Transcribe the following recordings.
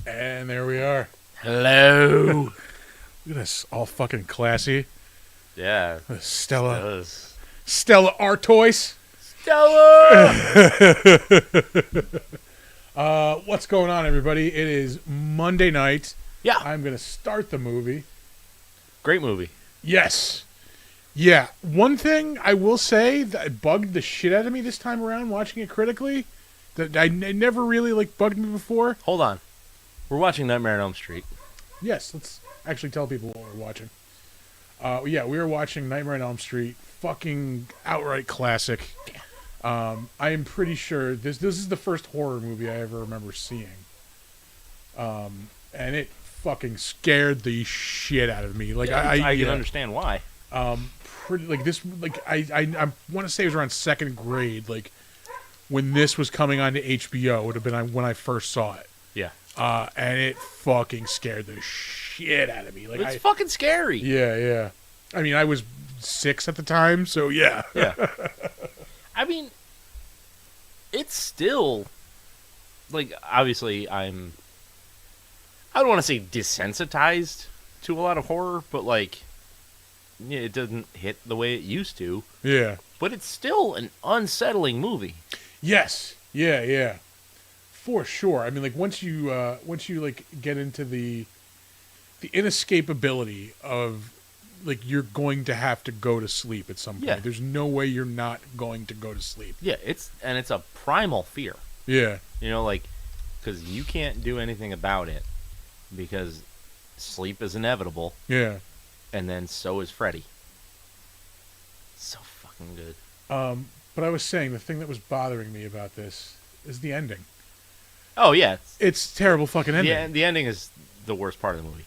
And there we are. Hello. Look at this, all fucking classy. Yeah. Stella Stella's. Artois. Stella! What's going on, everybody? It is Monday night. Yeah. I'm going to start the movie. Great movie. Yes. Yeah. One thing I will say that bugged the shit out of me this time around watching it critically, that I never really bugged me before. Hold on. We're watching Nightmare on Elm Street. Yes, let's actually tell people what we're watching. Yeah, we were watching Nightmare on Elm Street. Fucking outright classic. I am pretty sure this is the first horror movie I ever remember seeing. And it fucking scared the shit out of me. I can understand why. Pretty I want to say it was around second grade. When this was coming onto HBO, it would have been when I first saw it. Yeah. And it fucking scared the shit out of me. It's fucking scary. Yeah. I mean, I was 6 at the time, so yeah. Yeah. I mean, it's still, obviously I don't want to say desensitized to a lot of horror, but, it doesn't hit the way it used to. Yeah. But it's still an unsettling movie. Yes. Yeah. For sure. I mean, once you get into the inescapability of you're going to have to go to sleep at some point. Yeah. There's no way you're not going to go to sleep. Yeah, it's a primal fear. Yeah. Because you can't do anything about it because sleep is inevitable. Yeah. And then so is Freddy. So fucking good. But I was saying the thing that was bothering me about this is the ending. Oh yeah, it's terrible fucking ending. The ending is the worst part of the movie.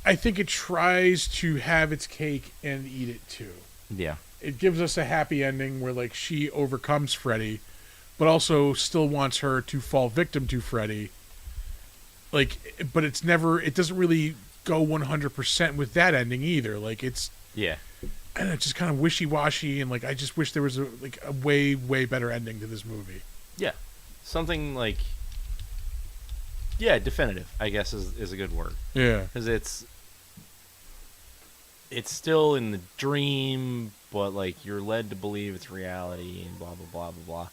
I think it tries to have its cake and eat it too. Yeah. It gives us a happy ending where she overcomes Freddy, but also still wants her to fall victim to Freddy. But it doesn't really go 100% with that ending either. Yeah. And it's just kind of wishy-washy, and I just wish there was a way, way better ending to this movie. Yeah. Something definitive, I guess is a good word. Yeah. Because it's still in the dream, but you're led to believe it's reality and blah blah blah blah blah,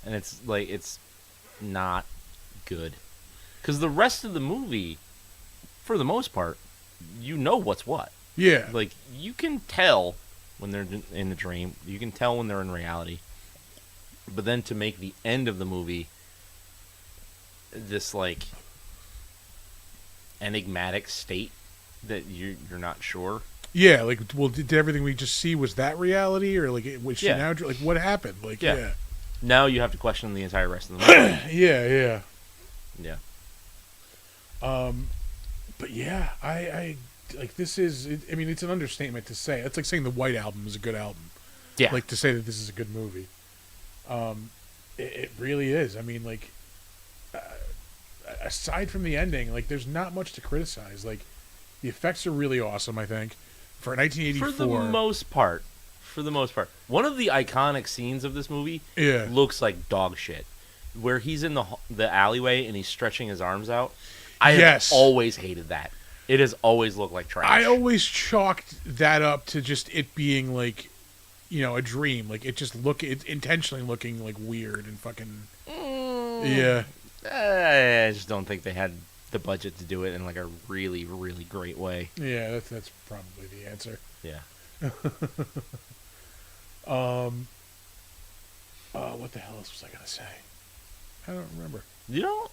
and it's not good. Because the rest of the movie, for the most part, you know what's what. Yeah. You can tell when they're in the dream. You can tell when they're in reality. But then to make the end of the movie this enigmatic state that you're not sure. Yeah, did everything we just see, was that reality, or was she now what happened? Yeah. Now you have to question the entire rest of the movie. Yeah. But yeah, I this is. I mean, it's an understatement to say. It's like saying the White Album is a good album. Yeah. To say that this is a good movie. It really is. I mean, aside from the ending, there's not much to criticize. The effects are really awesome, I think, for 1984. For the most part. One of the iconic scenes of this movie looks like dog shit. Where he's in the alleyway and he's stretching his arms out. I have always hated that. It has always looked like trash. I always chalked that up to just it being a dream. It's intentionally looking weird and fucking. Yeah. I just don't think they had the budget to do it in a really, really great way. Yeah, that's probably the answer. Yeah. What the hell else was I gonna say? I don't remember. You know?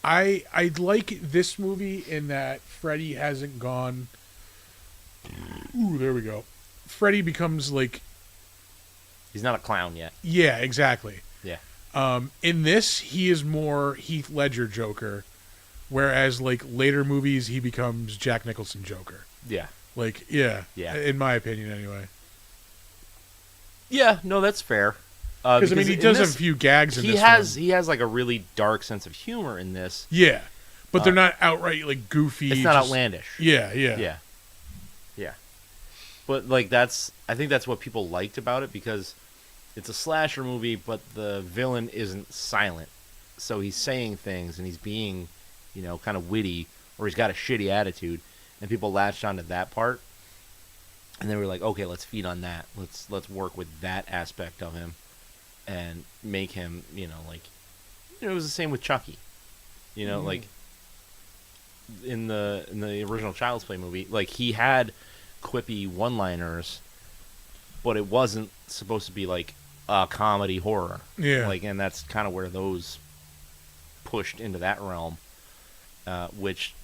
I like this movie in that Freddy hasn't gone. Ooh, there we go. Freddy becomes he's not a clown yet. Yeah, exactly. Yeah. In this, he is more Heath Ledger Joker, whereas later movies he becomes Jack Nicholson Joker. Yeah. Yeah. Yeah. In my opinion, anyway. Yeah. No, that's fair. Because he does have a few gags in this. He has a really dark sense of humor in this. Yeah, but they're not outright goofy. It's not outlandish. Yeah. But I think that's what people liked about it, because it's a slasher movie, but the villain isn't silent. so he's saying things and he's being, kind of witty, or he's got a shitty attitude, and people latched onto that part, and they were like, okay, let's feed on that. Let's work with that aspect of him, and make him, like, it was the same with Chucky, like in the original Child's Play movie, like he had quippy one-liners, but it wasn't supposed to be like a comedy horror. Yeah. Like, and that's kind of where those pushed into that realm, which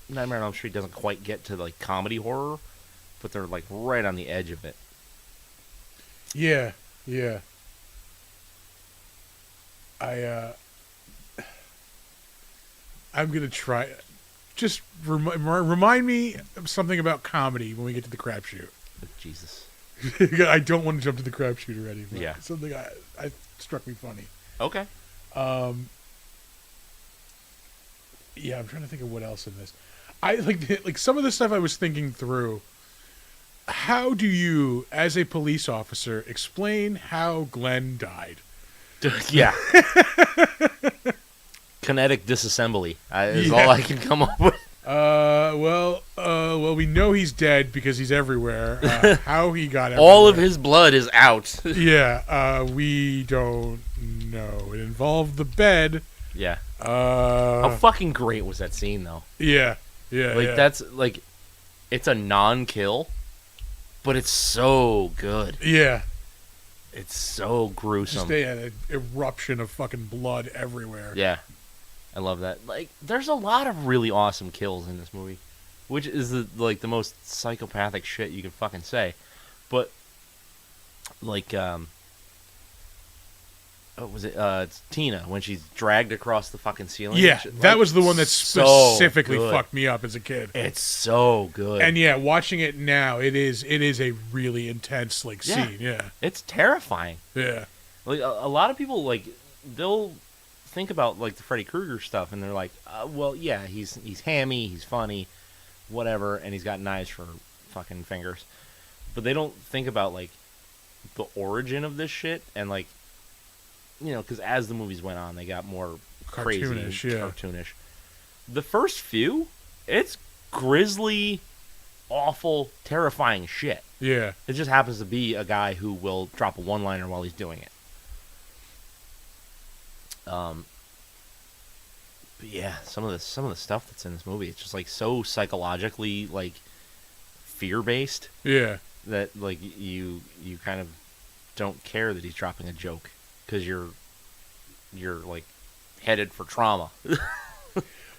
Nightmare on Elm Street doesn't quite get to like comedy horror, but they're like right on the edge of it. Yeah. I'm gonna try. Just remind me of something about comedy when we get to the crapshoot. Jesus. I don't want to jump to the crapshoot already. But Yeah. Something I struck me funny. Okay. Yeah, I'm trying to think of what else in this. I like some of the stuff I was thinking through. How do you, as a police officer, explain how Glenn died? Yeah. Kinetic disassembly is all I can come up with. Well, we know he's dead because he's everywhere. How he got everywhere. All of his blood is out. Yeah, we don't know. It involved the bed. Yeah. How fucking great was that scene, though? Yeah. Like, that's, like, it's a non-kill, but it's so good. Yeah. It's so gruesome. Just an eruption of fucking blood everywhere. Yeah. I love that. Like, there's a lot of really awesome kills in this movie, which is the most psychopathic shit you can fucking say. But like, what was it? It's Tina when she's dragged across the fucking ceiling. Yeah, that was the one that specifically so fucked me up as a kid. It's so good. And yeah, watching it now, it is a really intense scene. Yeah, it's terrifying. Yeah, like a lot of people they'll think about like the Freddy Krueger stuff, and they're like, well, yeah, he's hammy, he's funny, whatever, and he's got knives for fucking fingers, but they don't think about like the origin of this shit, and like, because as the movies went on, they got more cartoonish, crazy, cartoonish. The first few, it's grisly, awful, terrifying shit. Yeah, it just happens to be a guy who will drop a one-liner while he's doing it. But yeah, some of the stuff that's in this movie, it's just like so psychologically like fear-based. Yeah, that like you kind of don't care that he's dropping a joke because you're like headed for trauma.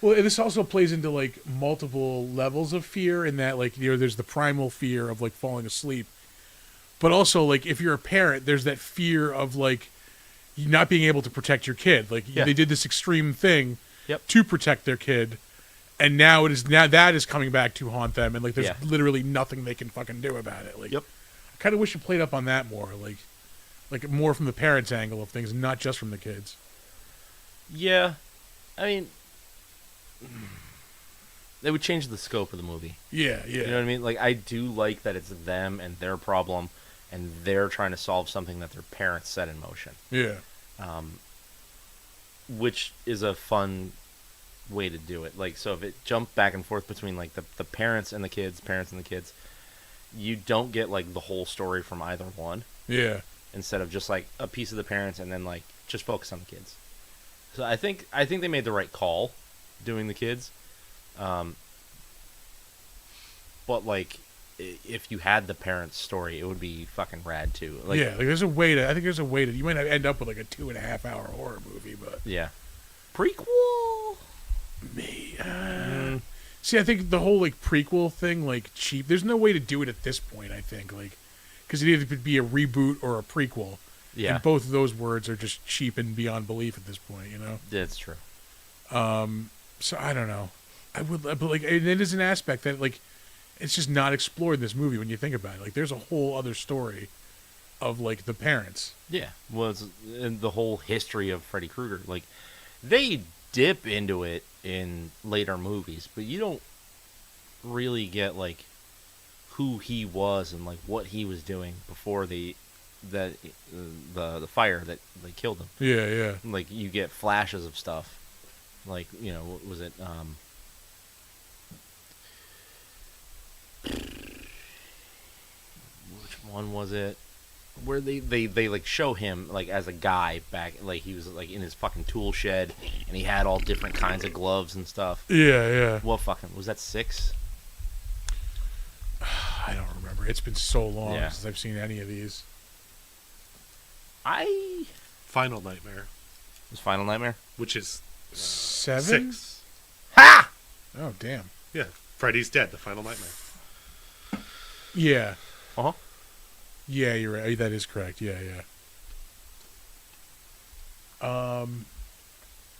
Well, this also plays into like multiple levels of fear in that like there's the primal fear of like falling asleep, but also like if you're a parent, there's that fear of like you not being able to protect your kid. Like they did this extreme thing to protect their kid, and now that is coming back to haunt them, and like there's literally nothing they can fucking do about it. Like I kind of wish it played up on that more, like more from the parents' angle of things, not just from the kids. Yeah, I mean, they would change the scope of the movie. Yeah. You know what I mean? Like, I do like that it's them and their problem, and they're trying to solve something that their parents set in motion. Yeah. Which is a fun way to do it. Like, so if it jumped back and forth between, like, the parents and the kids, you don't get, like, the whole story from either one. Yeah. Instead of just, like, a piece of the parents and then, like, just focus on the kids. So I think they made the right call doing the kids. But, like, if you had the parents' story, it would be fucking rad, too. Like, yeah, like, I think there's a way to, you might end up with, like, a 2.5 hour horror movie, but... Yeah. Prequel? See, I think the whole, like, prequel thing, like, cheap, there's no way to do it at this point, I think, like, because it either be a reboot or a prequel. Yeah. And both of those words are just cheap and beyond belief at this point, you know? That's true. So I don't know. But like, it is an aspect that, like, it's just not explored in this movie when you think about it. Like, there's a whole other story of, like, the parents. Yeah. Well, it's in the whole history of Freddy Krueger. Like, they dip into it in later movies, but you don't really get, like, who he was and, like, what he was doing before they that the fire that like killed him. Yeah, yeah. Like you get flashes of stuff, like what was it? Which one was it? Where they like show him like as a guy back, like he was like in his fucking tool shed and he had all different kinds of gloves and stuff. Yeah, yeah. What fucking was that 6? I don't remember. It's been so long Yeah. since I've seen any of these. Final Nightmare, Was Final Nightmare? which is 7? 6. Ha! Oh, damn. Yeah, Freddy's Dead, the Final Nightmare. Yeah. Uh-huh. Yeah, you're right. That is correct. Yeah, yeah.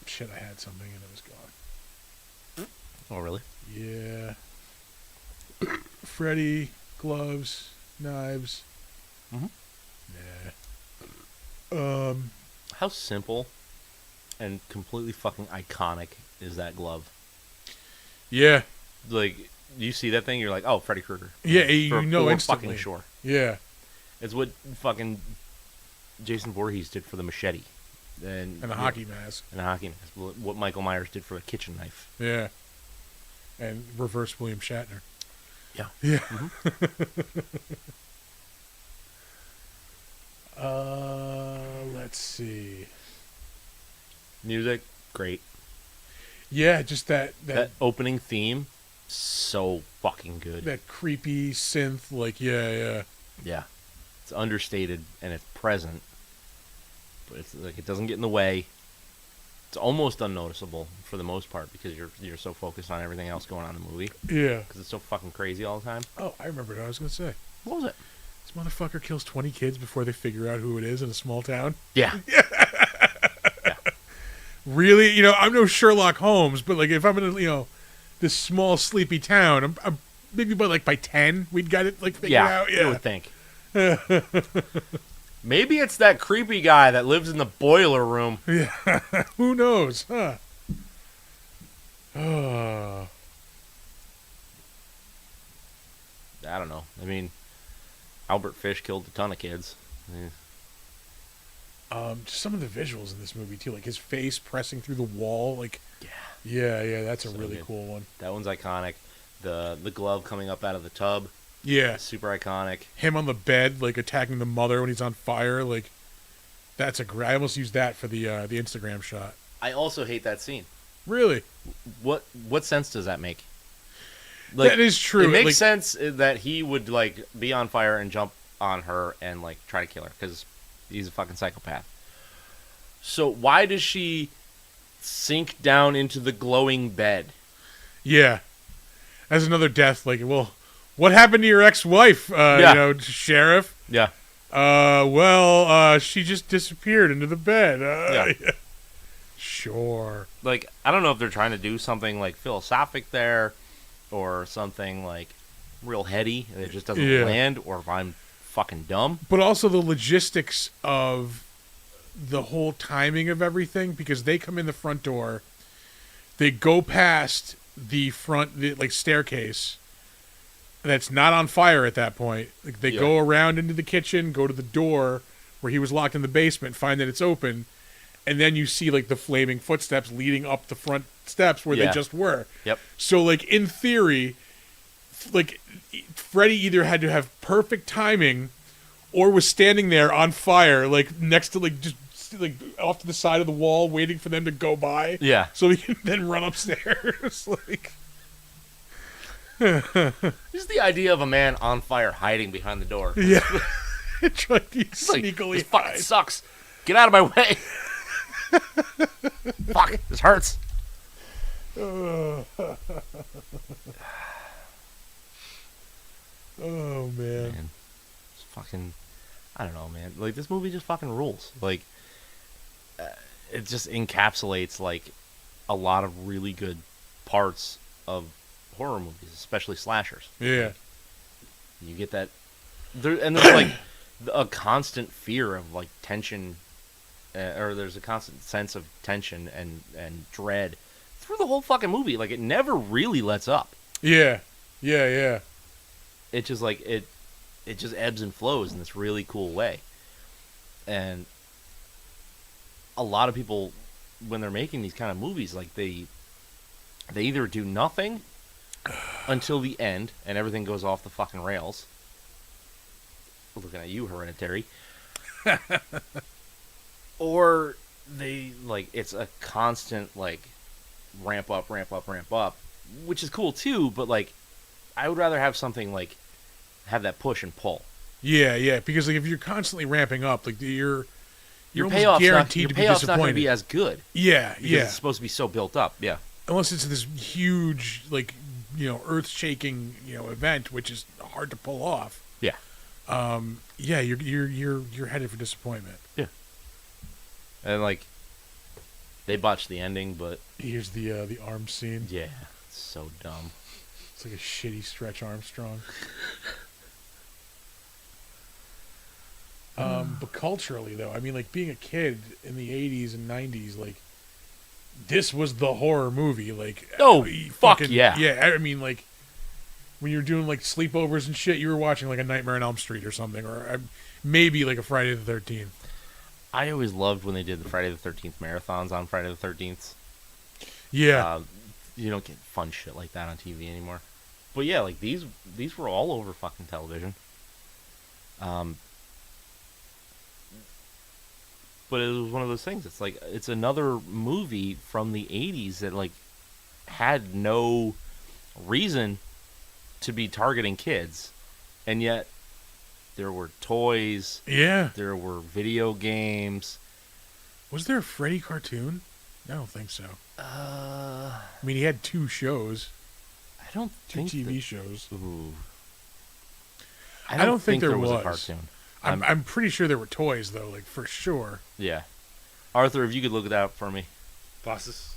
Shit, I had something and it was gone. Oh, really? Yeah. Freddy, gloves, knives. Mhm. Nah. How simple and completely fucking iconic is that glove? Yeah. Like, you see that thing, you're like, oh, Freddy Krueger. Yeah, you know for instantly. fucking sure. Yeah. It's what fucking Jason Voorhees did for the machete. And And a hockey mask. And a hockey mask. What Michael Myers did for a kitchen knife. Yeah. And reverse William Shatner. Yeah. Yeah. Mm-hmm. Let's see. Music, great. Yeah, just that That opening theme, so fucking good. that creepy synth, like yeah. Yeah. It's understated and it's present. But it's like it doesn't get in the way. It's almost unnoticeable for the most part because you're so focused on everything else going on in the movie Yeah. because it's so fucking crazy all the time. Oh, I remember what I was gonna say. What was it? This motherfucker kills 20 kids before they figure out who it is in a small town. Yeah. Really? I'm no Sherlock Holmes, but like if I'm in this small sleepy town, I'm maybe by 10 we'd got it like figured out. I would think. Maybe it's that creepy guy that lives in the boiler room. Yeah. Who knows, huh? Oh. I don't know. I mean, Albert Fish killed a ton of kids. Yeah. Just some of the visuals in this movie too, like his face pressing through the wall, like yeah, that's a So really good. cool one. That one's iconic. The glove coming up out of the tub, Yeah, super iconic. him on the bed, like attacking the mother when he's on fire, like that's a great. I almost used that for the Instagram shot. I also hate that scene. Really, What sense does that make? Like, that is true. It makes like, sense that he would like be on fire and jump on her and like try to kill her because he's a fucking psychopath. So why does she sink down into the glowing bed? Yeah, as another death. Like, well, what happened to your ex-wife? Sheriff. Yeah. She just disappeared into the bed. Yeah. Sure. Like, I don't know if they're trying to do something like philosophic there or something like real heady and it just doesn't land, or if I'm fucking dumb. But also the logistics of the whole timing of everything, because they come in the front door, they go past the staircase that's not on fire at that point. Like, they go around into the kitchen, go to the door where he was locked in the basement, find that it's open, and then you see like the flaming footsteps leading up the front steps where they just were. Yep. So like in theory, like Freddy either had to have perfect timing or was standing there on fire, like next to like just like off to the side of the wall waiting for them to go by. Yeah. So he can then run upstairs. Like Just the idea of a man on fire hiding behind the door. yeah. Trying to It's like, sneakily this fucking hide. sucks. Get out of my way. Fuck, this hurts. Oh man. Man, it's fucking, I don't know, man. Like, this movie just fucking rules. Like, it just encapsulates like a lot of really good parts of horror movies, especially slashers. Yeah. You get that there, and there's like a constant fear of like tension, or there's a constant sense of tension and dread through the whole fucking movie. Like, it never really lets up. Yeah. Yeah. It just like it just ebbs and flows in this really cool way. And a lot of people, when they're making these kind of movies, like they either do nothing until the end and everything goes off the fucking rails. Looking at you, Hereditary. Or they, like, it's a constant, like, ramp up, which is cool too, but, like, I would rather have something, like, have that push and pull. Yeah, because like if you're constantly ramping up, like you're Your almost payoff's guaranteed to be not going to disappointed. be as good. Yeah, Because yeah. it's supposed to be so built up, yeah. Unless it's this huge, like, earth-shaking, event, which is hard to pull off. Yeah. Yeah, you're headed for disappointment. Yeah. And, like, they botched the ending, but... Here's the arm scene. Yeah, it's so dumb. It's like a shitty Stretch Armstrong. But culturally, though, I mean, like, being a kid in the 80s and 90s, like, this was the horror movie. Like, Oh, fuck yeah. Yeah, I mean, like, when you were doing, like, sleepovers and shit, you were watching, like, a Nightmare on Elm Street or something, or maybe, like, a Friday the 13th. I always loved when they did the Friday the 13th marathons on Friday the 13th. Yeah. You don't get fun shit like that on TV anymore. But yeah, like, these were all over fucking television. But it was one of those things. It's like, it's another movie from the 80s that, like, had no reason to be targeting kids. And yet, there were toys. Yeah. There were video games. Was there a Freddy cartoon? I don't think so. I I mean, he had 2 shows. don't Two think TV shows. Ooh. I don't think there was a was. cartoon. I'm pretty sure there were toys, though, like, for sure. Yeah. Arthur, if you could look it up for me. Bosses.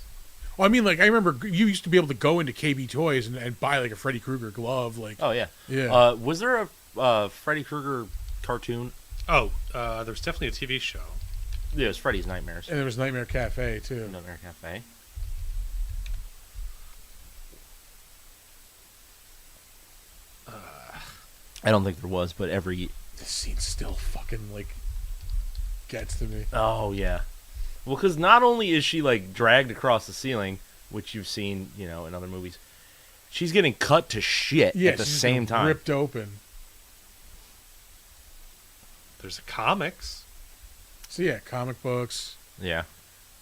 Well, I mean, like, I remember you used to be able to go into KB Toys and buy, like, a Freddy Krueger glove. Like, Oh, yeah. yeah. Was there a Freddy Krueger cartoon? Oh, there was definitely a TV show. Yeah, it was Freddy's Nightmares. And there was Nightmare Cafe, too. Nightmare Cafe. I don't think there was, but every... This scene still fucking, like, gets to me. Oh, yeah. Well, because not only is she, like, dragged across the ceiling, which you've seen, in other movies, she's getting cut to shit Yeah, at the she's same time. ripped open. There's a comics. So, yeah, comic books. Yeah.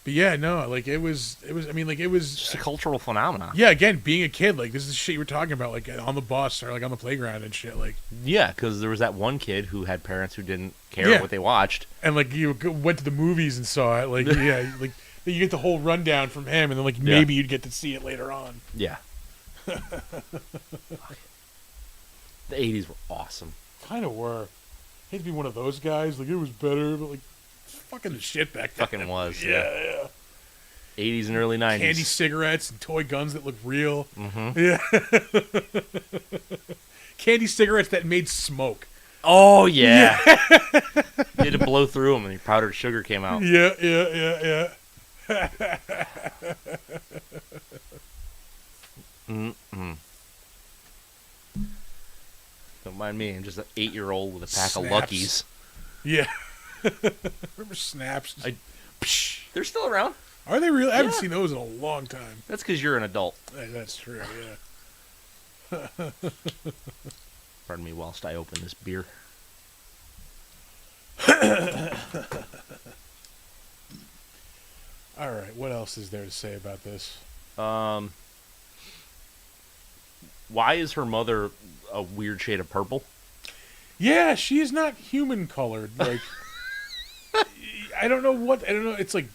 But, yeah, no, like, it was, I mean, like, it was... It's just a cultural phenomenon. Yeah, again, being a kid, like, this is the shit you were talking about, like, on the bus or, like, on the playground and shit, like... Yeah, because there was that one kid who had parents who didn't care Yeah. what they watched. And, like, you went to the movies and saw it, like, yeah, like, you get the whole rundown from him, and then, like, maybe you'd get to see it later on. Yeah. The 80s were awesome. Kind of were. Hate to be one of those guys, like, it was better, but, like, it's fucking the shit back then. Fucking was. Yeah. 80s and early 90s. Candy cigarettes and toy guns that look real. Mm-hmm. Yeah. Candy cigarettes that made smoke. Oh, yeah. You had to blow through them and your powdered sugar came out. Yeah. Mm-mm. Don't mind me. I'm just an 8-year-old with a pack Snaps. of Luckies. Yeah. Remember Snaps? They're still around. Are they real? I haven't Yeah. seen those in a long time. That's because you're an adult. That's true, yeah. Pardon me whilst I open this beer. All right, what else is there to say about this? Why is her mother a weird shade of purple? Yeah, she is not human colored. Like, I don't know. It's like,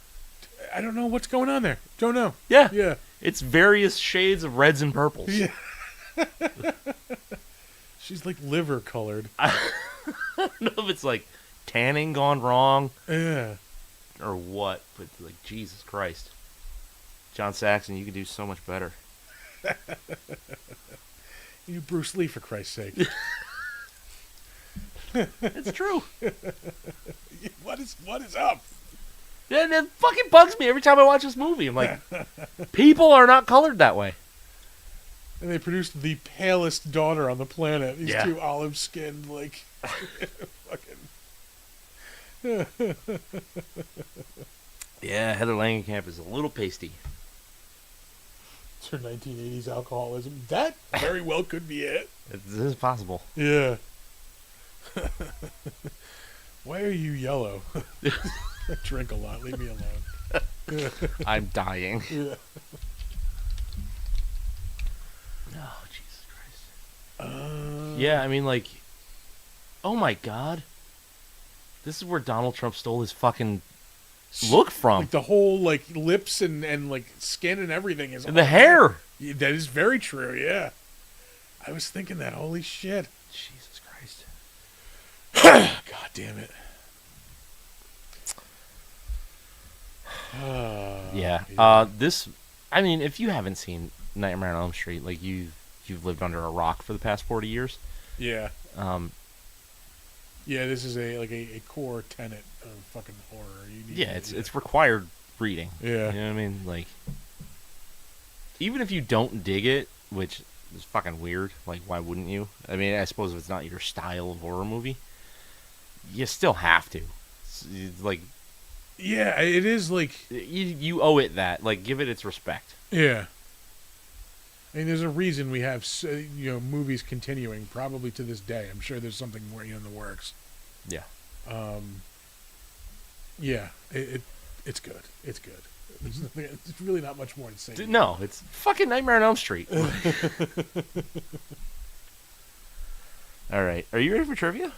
I don't know what's going on there. Don't know. Yeah. Yeah. It's various shades of reds and purples. Yeah. She's like liver colored. I don't know if it's like tanning gone wrong Yeah. or what, but like, Jesus Christ. John Saxon, you could do so much better. You Bruce Lee, for Christ's sake. It's true. What is up? And it fucking bugs me every time I watch this movie. I'm like, people are not colored that way. And they produced the palest daughter on the planet. These Yeah. two olive-skinned, like, fucking Yeah, Heather Langenkamp is a little pasty. It's her 1980s alcoholism. That very well could be it. This is possible. Yeah. Why are you yellow? I drink a lot. Leave me alone. I'm dying. Yeah. Oh, Jesus Christ. Yeah, I mean, like, oh my God. This is where Donald Trump stole his fucking look from. Like the whole like lips and like skin and everything is And the hair. Yeah, that is very true. Yeah, I was thinking that. Holy shit! Jesus Christ. God damn it. Yeah. This, I mean, if you haven't seen Nightmare on Elm Street, like you've lived under a rock for the past 40 years. Yeah. Yeah, this is a core tenet of fucking horror. You need It's required reading. Yeah. You know what I mean? Like, even if you don't dig it, which is fucking weird, like, why wouldn't you? I mean, I suppose if it's not your style of horror movie, you still have to. It's like, Yeah, it is like you owe it that. Like, give it its respect. yeah. I mean, there's a reason we have movies continuing probably to this day. I'm sure there's something more in the works. Yeah. Yeah, it's good. It's good. There's really not much more to say. No, it's fucking Nightmare on Elm Street. All right. Are you ready for trivia?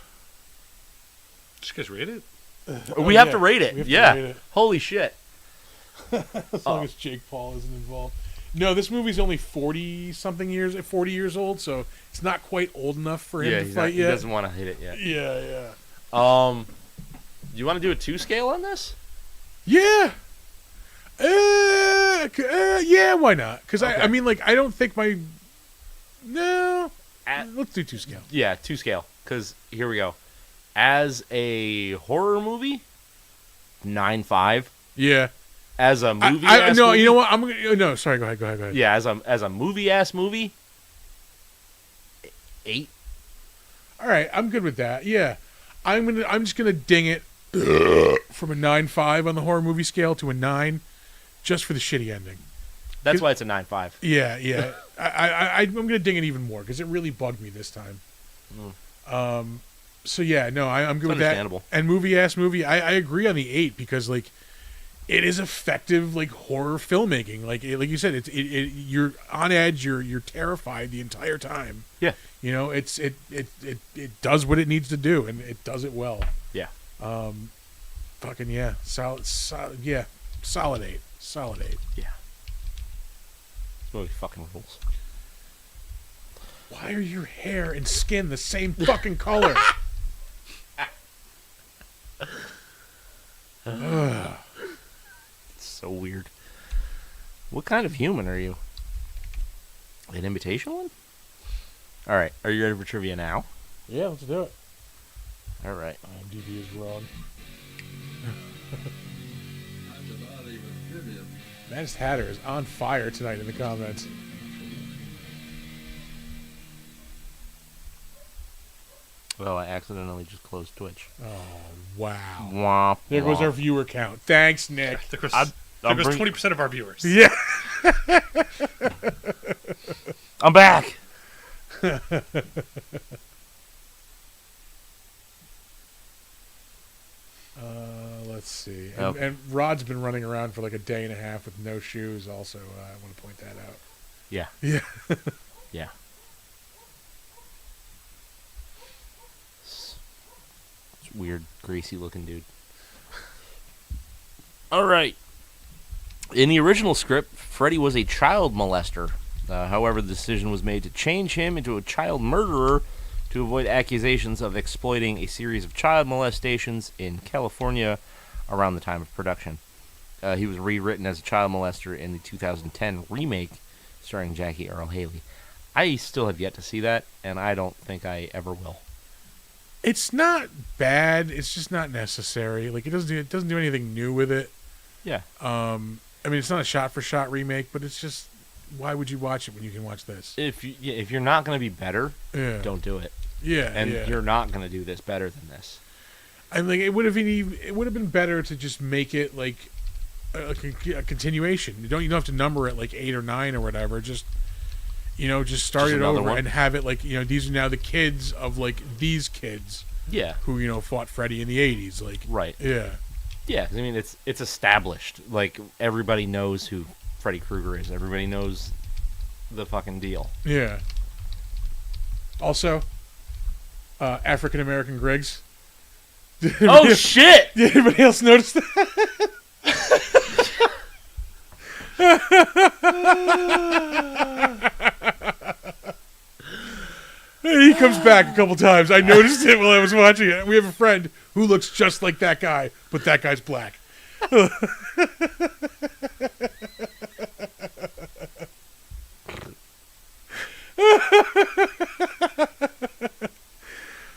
Did you guys rate it? We have to rate it. We have to Yeah. rate it. Holy shit. As long as Jake Paul isn't involved. No, this movie's only 40 years old, so it's not quite old enough for him to fight yet. He doesn't want to hit it yet. Yeah. You want to do a 2 scale on this? Yeah. Yeah, why not? Because Okay. I mean, like, I don't think no. Let's do 2 scale. Yeah, 2 scale. Because here we go. As a horror movie, 9.5. Yeah. As a movie, no, movie, you know what? I'm gonna. No, sorry. Go ahead. Yeah, as a movie ass movie, 8. All right, I'm good with that. Yeah, I'm just gonna ding it from a 9.5 on the horror movie scale to a 9, just for the shitty ending. That's why it's a 9.5. Yeah. I'm gonna ding it even more because it really bugged me this time. So yeah, no, I'm good with that. Understandable. And movie, I agree on the 8 because like it is effective like horror filmmaking. Like you said, you're on edge, you're terrified the entire time. Yeah. You know, it does what it needs to do and it does it well. Yeah. Fucking yeah, solid 8. Yeah. This movie fucking rules. Why are your hair and skin the same fucking color? It's so weird. What kind of human are you? An imitation one? All right. Are you ready for trivia now? Yeah, let's do it. All right. IMDb is wrong. Maddest Hatter is on fire tonight in the comments. Well, I accidentally just closed Twitch. Oh, wow. Womp, There goes womp. our viewer count. Thanks, Nick. There goes, I'm 20% of our viewers. Yeah. I'm back. Let's see. Oh. And Rod's been running around for like a day and a half with no shoes also. I want to point that out. Yeah. Yeah. Yeah. It's weird, greasy looking dude. All right. In the original script, Freddy was a child molester. However, the decision was made to change him into a child murderer to avoid accusations of exploiting a series of child molestations in California around the time of production. He was rewritten as a child molester in the 2010 remake starring Jackie Earle Haley. I still have yet to see that, and I don't think I ever will. It's not bad. It's just not necessary. Like it doesn't do anything new with it. Yeah. I mean, it's not a shot-for-shot remake, but it's just, why would you watch it when you can watch this? If you're not going to be better, Yeah. don't do it. Yeah, And yeah. you're not going to do this better than this. I think it would have been better to just make it like a continuation. You don't have to number it like 8 or 9 or whatever. Just just start Just it another over one. and have it like these are now the kids of like these kids Yeah. who fought Freddy in the 80s. Like Right. yeah. Yeah, 'cause I mean it's established. Like everybody knows who Freddy Krueger is. Everybody knows the fucking deal. Yeah. Also, African American Griggs. Oh shit! Did anybody else notice that? He comes back a couple times. I noticed it while I was watching it. We have a friend who looks just like that guy, but that guy's black.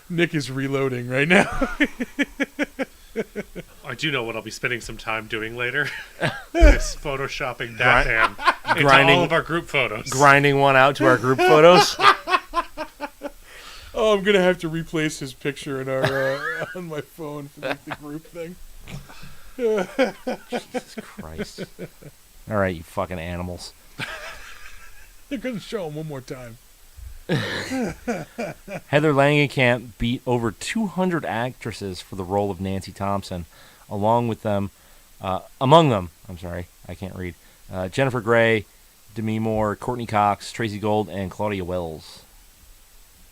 Nick is reloading right now. I do know what I'll be spending some time doing later. Is photoshopping that man into grinding- all of our group photos. Grinding one out to our group photos. Oh, I'm gonna have to replace his picture in our on my phone for the group thing. Jesus Christ. All right, you fucking animals. They're gonna show him one more time. Heather Langenkamp beat over 200 actresses for the role of Nancy Thompson, among them, I can't read, Jennifer Grey, Demi Moore, Courtney Cox, Tracy Gold, and Claudia Wells.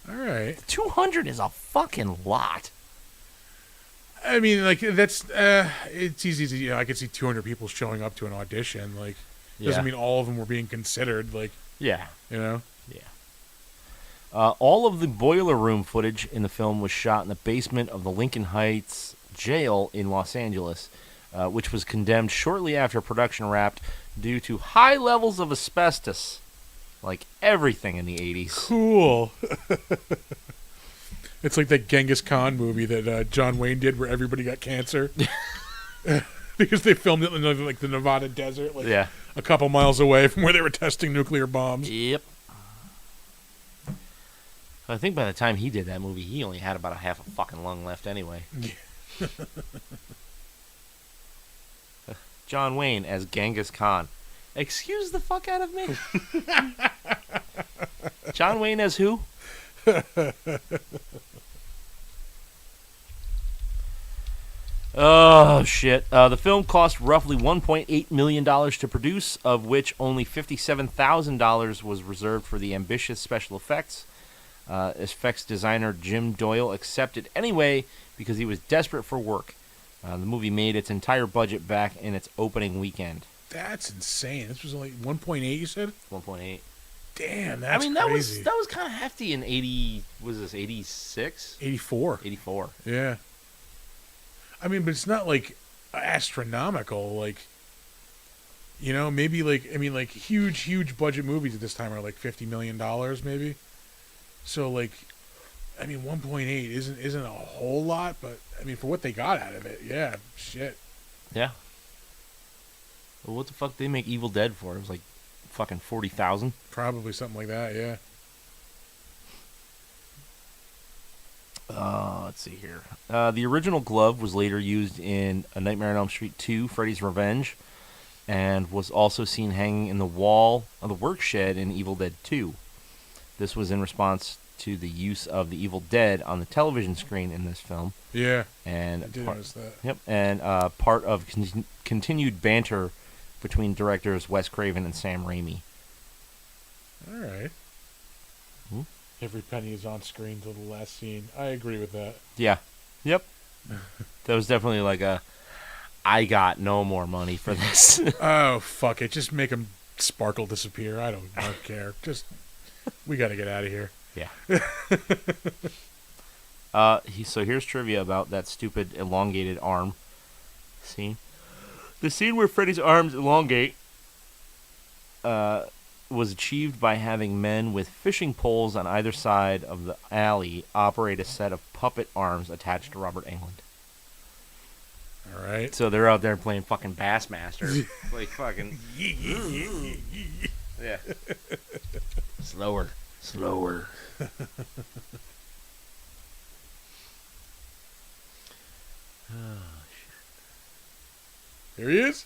All right. 200 is a fucking lot. I mean, like that's it's easy to I could see 200 people showing up to an audition. Like doesn't mean all of them were being considered. Like Yeah. Yeah. All of the boiler room footage in the film was shot in the basement of the Lincoln Heights jail in Los Angeles, which was condemned shortly after production wrapped due to high levels of asbestos, like everything in the 80s. Cool. It's like that Genghis Khan movie that John Wayne did, where everybody got cancer because they filmed it in like the Nevada desert, like a couple miles away from where they were testing nuclear bombs. Yep. I think by the time he did that movie, he only had about a half a fucking lung left anyway. John Wayne as Genghis Khan. Excuse the fuck out of me? John Wayne as who? Oh, shit. The film cost roughly $1.8 million to produce, of which only $57,000 was reserved for the ambitious special effects. Effects designer Jim Doyle accepted anyway because he was desperate for work. The movie made its entire budget back in its opening weekend. That's insane. This was only 1.8. You said 1.8. Damn, that's crazy. crazy. That was kind of hefty in 80. Was this 86? 84. 84. Yeah. I mean, but it's not like astronomical. Like, maybe like huge budget movies at this time are like $50 million, maybe. So like, 1.8 isn't a whole lot, but I mean for what they got out of it, yeah, shit. Yeah. Well, what the fuck did they make Evil Dead for? It was like fucking 40,000. Probably something like that, yeah. Let's see here. The original glove was later used in A Nightmare on Elm Street 2, Freddy's Revenge, and was also seen hanging in the wall of the work shed in Evil Dead 2. This was in response to the use of the Evil Dead on the television screen in this film. Yeah, and I did notice that. Yep, and part of continued banter between directors Wes Craven and Sam Raimi. All right. Every penny is on screen till the last scene. I agree with that. Yeah. Yep. That was definitely like I got no more money for this. Oh, fuck it. Just make him sparkle disappear. I don't care. Just, we got to get out of here. Yeah. So here's trivia about that stupid elongated arm scene. The scene where Freddy's arms elongate was achieved by having men with fishing poles on either side of the alley operate a set of puppet arms attached to Robert Englund. All right. So they're out there playing fucking Bassmaster. Like fucking... Yeah. Slower. There he is.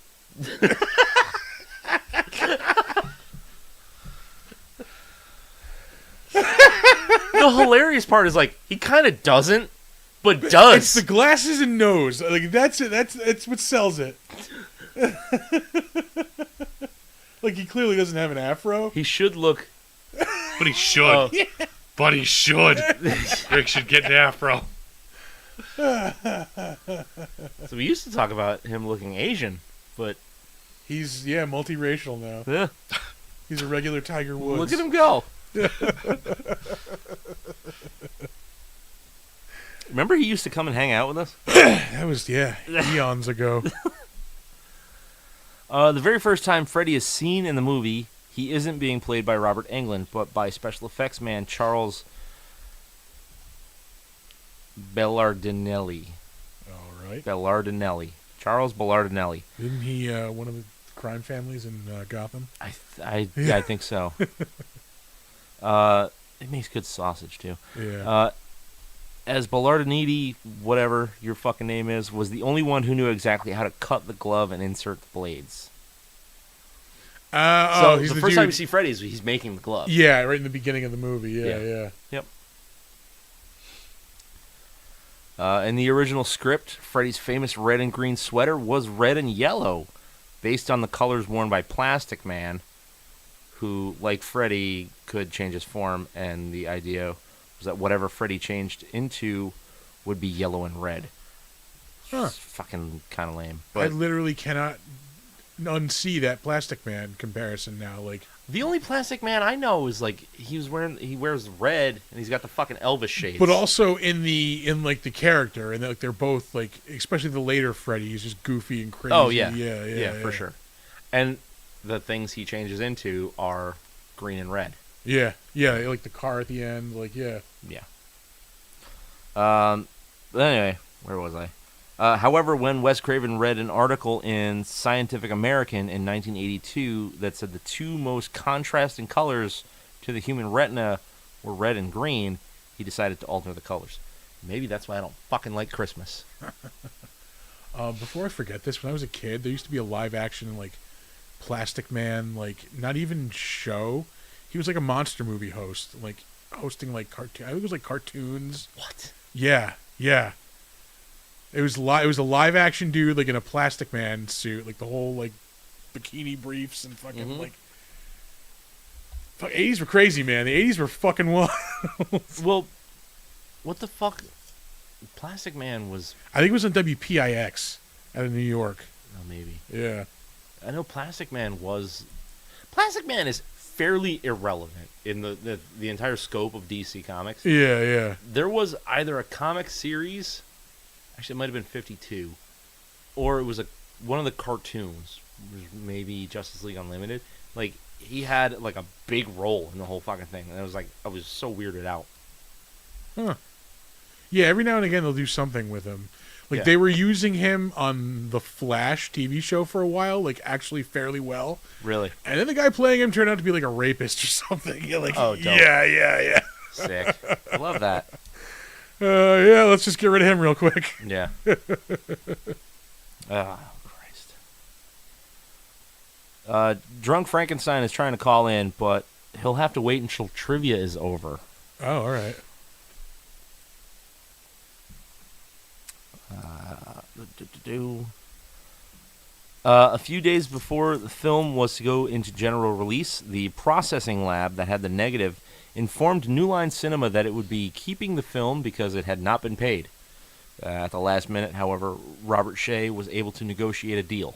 The hilarious part is like he kind of doesn't, but does. It's the glasses and nose. Like that's it. That's what sells it. Like he clearly doesn't have an afro. He should look. But he should. But he should. Rick should get an afro. So we used to talk about him looking Asian, but He's multiracial now. yeah, He's a regular Tiger Woods. look at him go. Remember he used to come and hang out with us? That was eons ago. The very first time Freddy is seen in the movie, he isn't being played by Robert Englund, but by special effects man Charles Bellardinelli. All right. Bellardinelli. Charles Bellardinelli. Isn't he one of the crime families in Gotham? I think so. It makes good sausage too. Yeah. As Bellardinelli, whatever your fucking name is, was the only one who knew exactly how to cut the glove and insert the blades. So he's the the first dude. time you see Freddy is he's making the glove. Yeah, right in the beginning of the movie. Yeah. Yep. In the original script, Freddy's famous red and green sweater was red and yellow, based on the colors worn by Plastic Man, who, like Freddy, could change his form, and the idea was that whatever Freddy changed into would be yellow and red. Huh. It's fucking kind of lame. I But literally cannot unsee that Plastic Man comparison now. Like, the only Plastic Man I know is like he wears red and he's got the fucking Elvis shades. but also in the character, and like they're both like, especially the later Freddy, he's just goofy and crazy. Oh yeah, yeah, for sure. And the things he changes into are green and red. Yeah, like the car at the end, like yeah. Yeah. But anyway, where was I? However, when Wes Craven read an article in Scientific American in 1982 that said the two most contrasting colors to the human retina were red and green, he decided to alter the colors. Maybe that's why I don't fucking like Christmas. Before I forget this, when I was a kid, there used to be a live action like Plastic Man, like not even show. He was like a monster movie host, like hosting like cartoon. I think it was like cartoons. What? Yeah. It was it was a live action dude like in a Plastic Man suit, like the whole like bikini briefs and fucking like. 80s were crazy, man. The 80s were fucking wild. Well, what the fuck? Plastic Man was... I think it was on WPIX out of New York. Oh, maybe. Yeah. I know Plastic Man was... Plastic Man is fairly irrelevant in the entire scope of DC Comics. Yeah. There was either a comic series... Actually, it might have been 52. Or it was one of the cartoons. Maybe Justice League Unlimited. Like, he had, like, a big role in the whole fucking thing. And I was so weirded out. Huh. Yeah, every now and again they'll do something with him. Like, Yeah. they were using him on the Flash TV show for a while, like, actually fairly well. Really? And then the guy playing him turned out to be, like, a rapist or something. You're like, Oh, dope. Yeah. Sick. I love that. Yeah, let's just get rid of him real quick. Yeah. Oh, Christ. Drunk Frankenstein is trying to call in, but he'll have to wait until trivia is over. Oh, all right. A few days before the film was to go into general release, the processing lab that had the negative informed New Line Cinema that it would be keeping the film because it had not been paid. At the last minute, however, Robert Shea was able to negotiate a deal.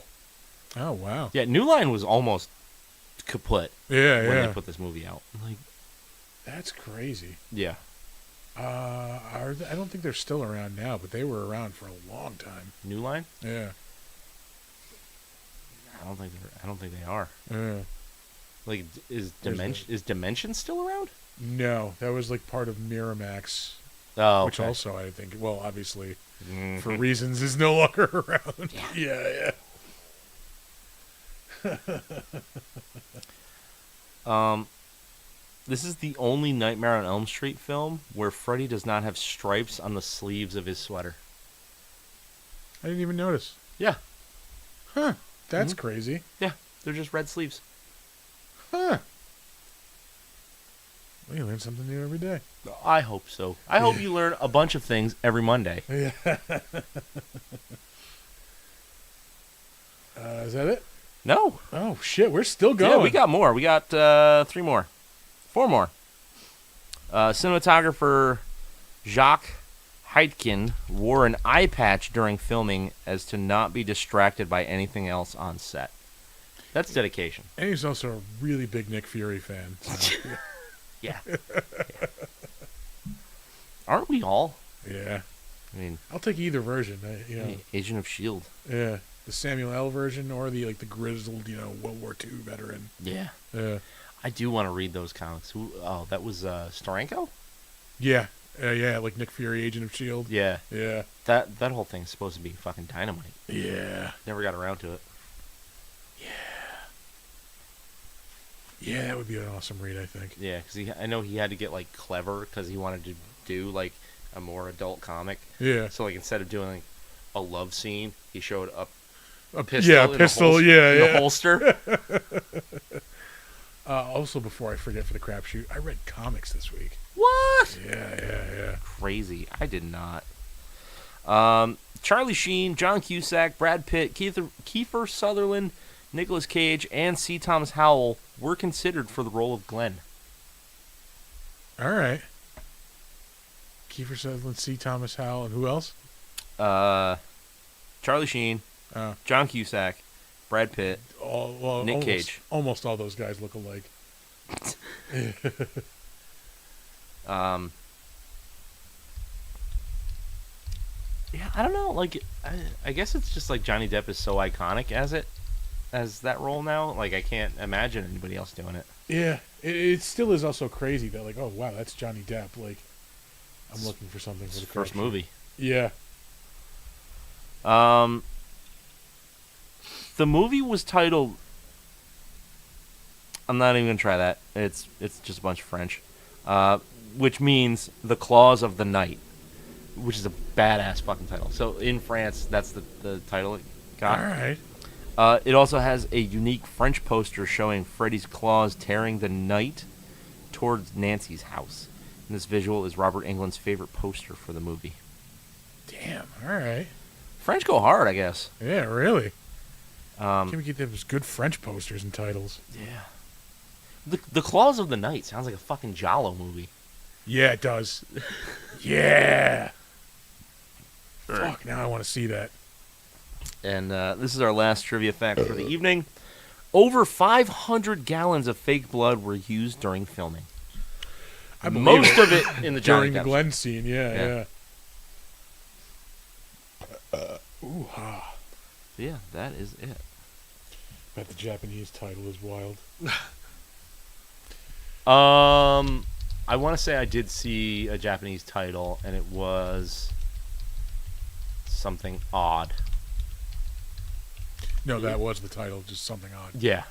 Oh, wow. Yeah, New Line was almost kaput Yeah, when yeah. they put this movie out. Like, That's crazy. yeah. I don't think they're still around now, but they were around for a long time. New Line? Yeah. I don't think they are. Yeah. Like, is Where's Dimension still around? No, that was like part of Miramax, Oh, which okay. also I think, well, obviously Mhm. for reasons is no longer around. Yeah. This is the only Nightmare on Elm Street film where Freddy does not have stripes on the sleeves of his sweater. I didn't even notice. Yeah. Huh. That's crazy. Yeah. They're just red sleeves. Huh. Well, you learn something new every day. I hope so. I hope you learn a bunch of things every Monday. Yeah. Is that it? No. Oh, shit. We're still going. Yeah, we got more. We got 3 more. 4 more. Cinematographer Jacques Heitkin wore an eye patch during filming as to not be distracted by anything else on set. That's dedication. And he's also a really big Nick Fury fan. So. Yeah. Aren't we all? Yeah. I mean, I'll take either version. Agent of S.H.I.E.L.D. Yeah. The Samuel L. version or the grizzled, World War II veteran. Yeah. Yeah. I do want to read those comics. That was Steranko? Yeah. Yeah, like Nick Fury, Agent of S.H.I.E.L.D. Yeah. Yeah. That whole thing's supposed to be fucking dynamite. Yeah. Never got around to it. Yeah, that would be an awesome read, I think. Yeah, because I know he had to get, clever because he wanted to do, a more adult comic. Yeah. So, instead of doing, a love scene, he showed up A pistol in the holster. Also, before I forget for the crapshoot, I read comics this week. What? Yeah. Crazy. I did not. Charlie Sheen, John Cusack, Brad Pitt, Kiefer Sutherland, Nicolas Cage, and C. Thomas Howell were considered for the role of Glenn. All right. Kiefer Sutherland, C. Thomas Howell, and who else? Charlie Sheen, John Cusack, Brad Pitt, Nick Cage. Almost all those guys look alike. Yeah, I don't know. I guess it's just Johnny Depp is so iconic as that role now. I can't imagine anybody else doing it. Yeah, it still is also crazy that oh wow, that's Johnny Depp. I'm looking for something for the first movie. Yeah. The movie was titled. I'm not even gonna try that. It's just a bunch of French, which means The Claws of the Night, which is a badass fucking title. So in France, that's the title it got. All right. It also has a unique French poster showing Freddy's claws tearing the night towards Nancy's house. And this visual is Robert Englund's favorite poster for the movie. Damn. All right. French go hard, I guess. Yeah, really. Can we get those good French posters and titles? Yeah. The Claws of the Night sounds like a fucking Giallo movie. Yeah, it does. Yeah. Fuck, now I want to see that. And this is our last trivia fact for the evening. Over 500 gallons of fake blood were used during filming. Most of it in the Johnny during the Depp Glenn scene. Yeah. Ooh ha. Yeah, that is it. Bet the Japanese title is wild. I want to say I did see a Japanese title, and it was something odd. No, that was the title, just something odd. Yeah.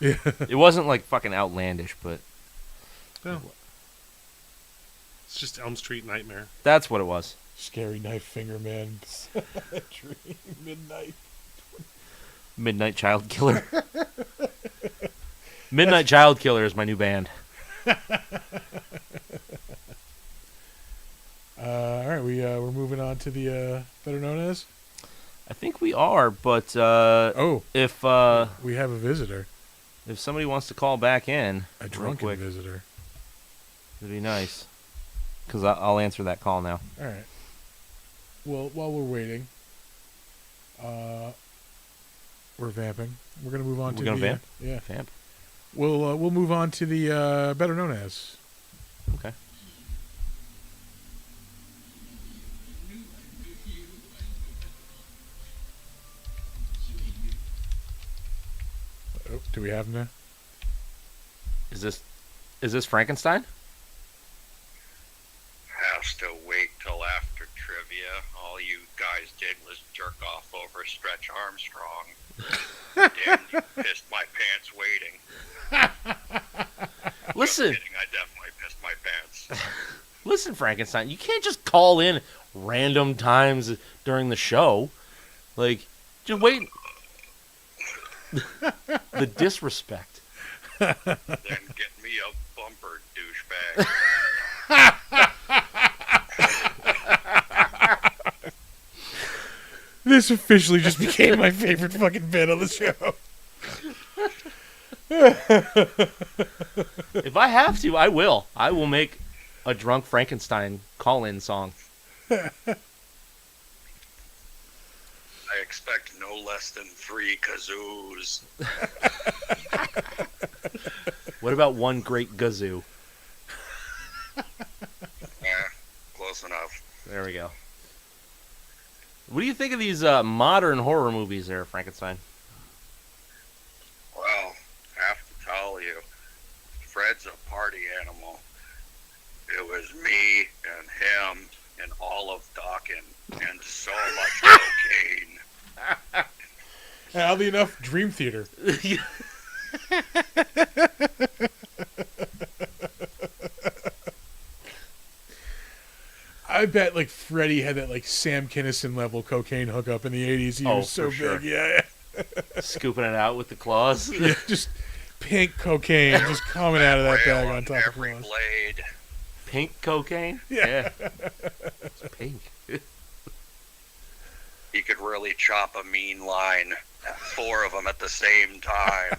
It wasn't fucking outlandish, but No. It's just Elm Street Nightmare. that's what it was. Scary Knife Finger Man. Dream Midnight. Midnight Child Killer. Midnight Child Killer is my new band. All right, we're moving on to the better known as. I think we are, but if we have a visitor, if somebody wants to call back in, a real drunken quick, visitor, it'd be nice. Because I'll answer that call now. all right. Well, while we're waiting, we're vamping. We're gonna move on to We're gonna the vamp? yeah. Vamp. We'll move on to the better known as. Okay. Oh, do we have him now? Is this Frankenstein? Has to wait till after trivia. All you guys did was jerk off over Stretch Armstrong. Damn, you pissed my pants waiting. Listen, Just kidding, I definitely pissed my pants. listen, Frankenstein. You can't just call in random times during the show. Like, just wait. The disrespect. Then get me a bumper, douchebag. This officially just became my favorite fucking bit on the show. If I have to, I will. I will make a drunk Frankenstein call-in song. I expect no less than 3 kazoos. What about one great gazoo? Close enough. There we go. What do you think of these modern horror movies there, Frankenstein? Well, I have to tell you, Fred's a party animal. It was me and him and all of Dawkins and so much cocaine. And oddly enough, Dream Theater. I bet like Freddy had that like Sam Kinison level cocaine hookup in the 80s. He was so for sure. big, yeah. Scooping it out with the claws. Yeah, just pink cocaine just coming out of that Rail bag on on top of every claws. blade. Pink cocaine? Yeah. It's pink. He could really chop a mean line. 4 of them at the same time.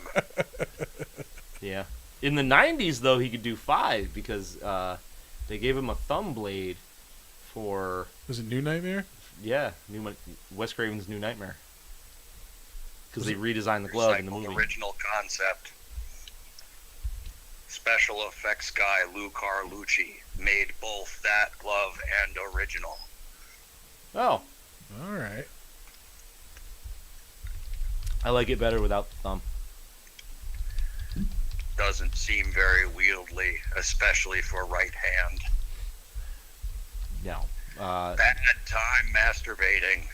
Yeah. In the 90s, though, he could do 5 because they gave him a thumb blade for... Was it New Nightmare? Yeah, Wes Craven's New Nightmare. Because they redesigned the glove in the Recycled movie. original concept. Special effects guy Lou Carlucci made both that glove and original. Oh, All right. I like it better without the thumb. Doesn't seem very wieldy, especially for right hand. No. Bad time masturbating.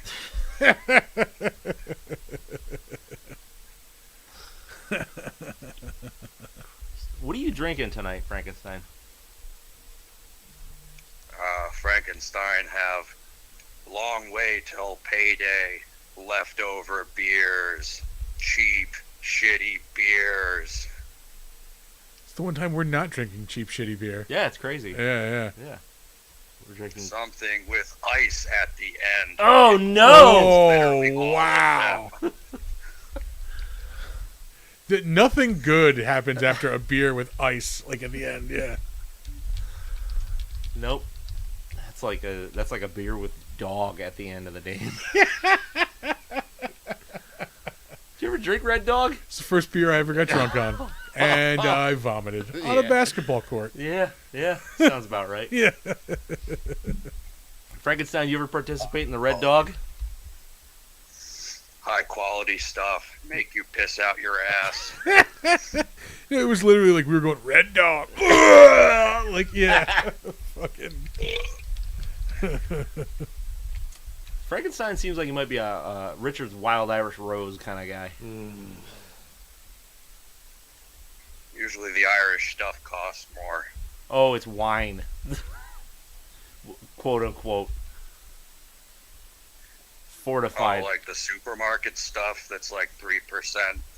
What are you drinking tonight, Frankenstein? Frankenstein have long way till payday. Leftover beers. Cheap, shitty beers. It's the one time we're not drinking cheap, shitty beer. Yeah, it's crazy. Yeah. Yeah. We're drinking... Something with ice at the end. Oh, no! Literally all Oh, of wow. them. Nothing good happens after a beer with ice, like at the end, yeah. Nope. That's like a beer with dog at the end of the day. Did you ever drink Red Dog? It's the first beer I ever got drunk on. And I vomited on a Yeah. basketball court. Yeah. Sounds about right. Yeah. Frankenstein, you ever participate in the Red Dog? High quality stuff. Make you piss out your ass. It was literally like we were going, Red Dog. Like, yeah. Fucking. Frankenstein seems like he might be a Richard's Wild Irish Rose kind of guy. Usually the Irish stuff costs more. Oh, it's wine. Quote unquote. Fortified. Oh, like the supermarket stuff that's like 3%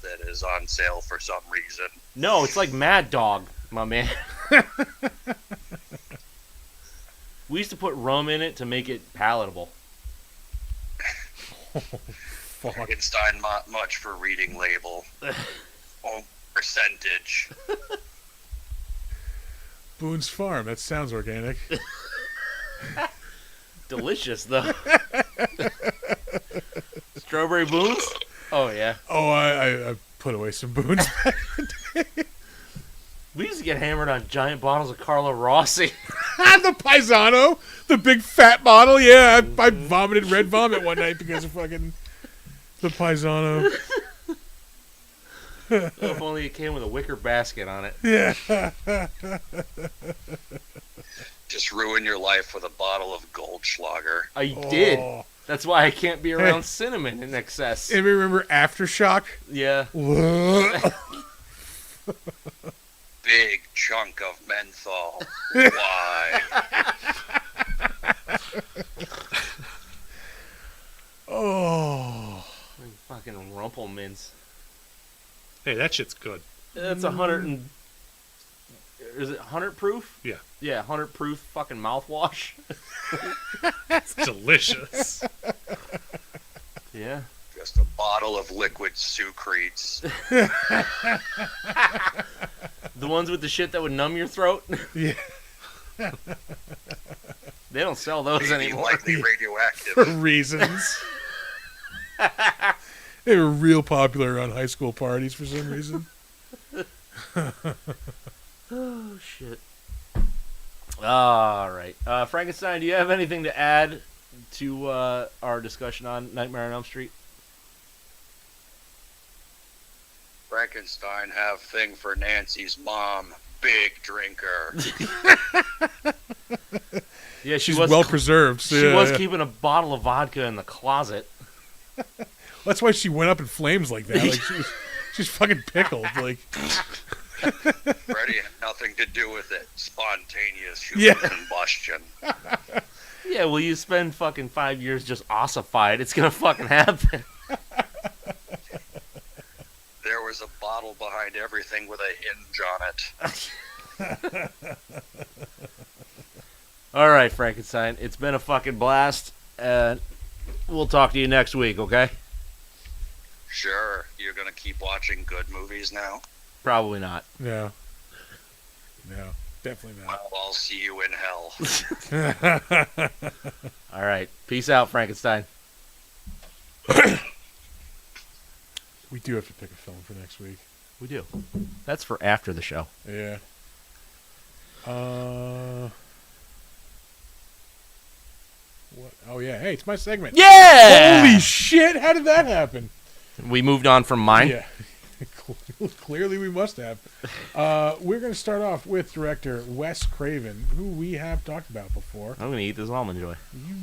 that is on sale for some reason. No, it's like Mad Dog, my man. We used to put rum in it to make it palatable. Fuck. Frankenstein not much for reading label. Oh, percentage. Boone's Farm. That sounds organic. Delicious, though. Strawberry Boons? Oh, yeah. Oh, I put away some Boone's. We used to get hammered on giant bottles of Carlo Rossi. The Paisano. The big fat bottle. Yeah, I vomited red vomit one night because of fucking the Paisano. If only it came with a wicker basket on it. Yeah. Just ruin your life with a bottle of Goldschlager. I did. Oh. That's why I can't be around cinnamon in excess. And remember Aftershock? Yeah. Big chunk of menthol. Why? Oh. I'll pull mints. Hey, that shit's good. That's 100 and... Is it 100 proof? Yeah. Yeah, 100 proof fucking mouthwash. It's delicious. Yeah. Just a bottle of liquid Sucretes. The ones with the shit that would numb your throat? Yeah. They don't sell those Maybe anymore. lightly For radioactive. reasons. They were real popular on high school parties for some reason. Oh, shit. All right. Frankenstein, do you have anything to add to our discussion on Nightmare on Elm Street? Frankenstein have thing for Nancy's mom. Big drinker. Yeah, She's well preserved. She was keeping a bottle of vodka in the closet. That's why she went up in flames like that. Like she's fucking pickled. Like Freddy had nothing to do with it. Spontaneous human combustion. Yeah, well, you spend fucking 5 years just ossified. It's gonna fucking happen. There was a bottle behind everything with a hinge on it. All right, Frankenstein. It's been a fucking blast. We'll talk to you next week, okay? Sure, you're gonna keep watching good movies now? Probably not. no, definitely not. Well, I'll see you in hell. All right. Peace out, Frankenstein. We do have to pick a film for next week. We do. That's for after the show. Yeah. What? Oh yeah. Hey, it's my segment. Yeah! Holy shit! How did that happen? We moved on from mine. Yeah. Clearly, we must have. We're going to start off with director Wes Craven, who we have talked about before. I'm going to eat this almond joy.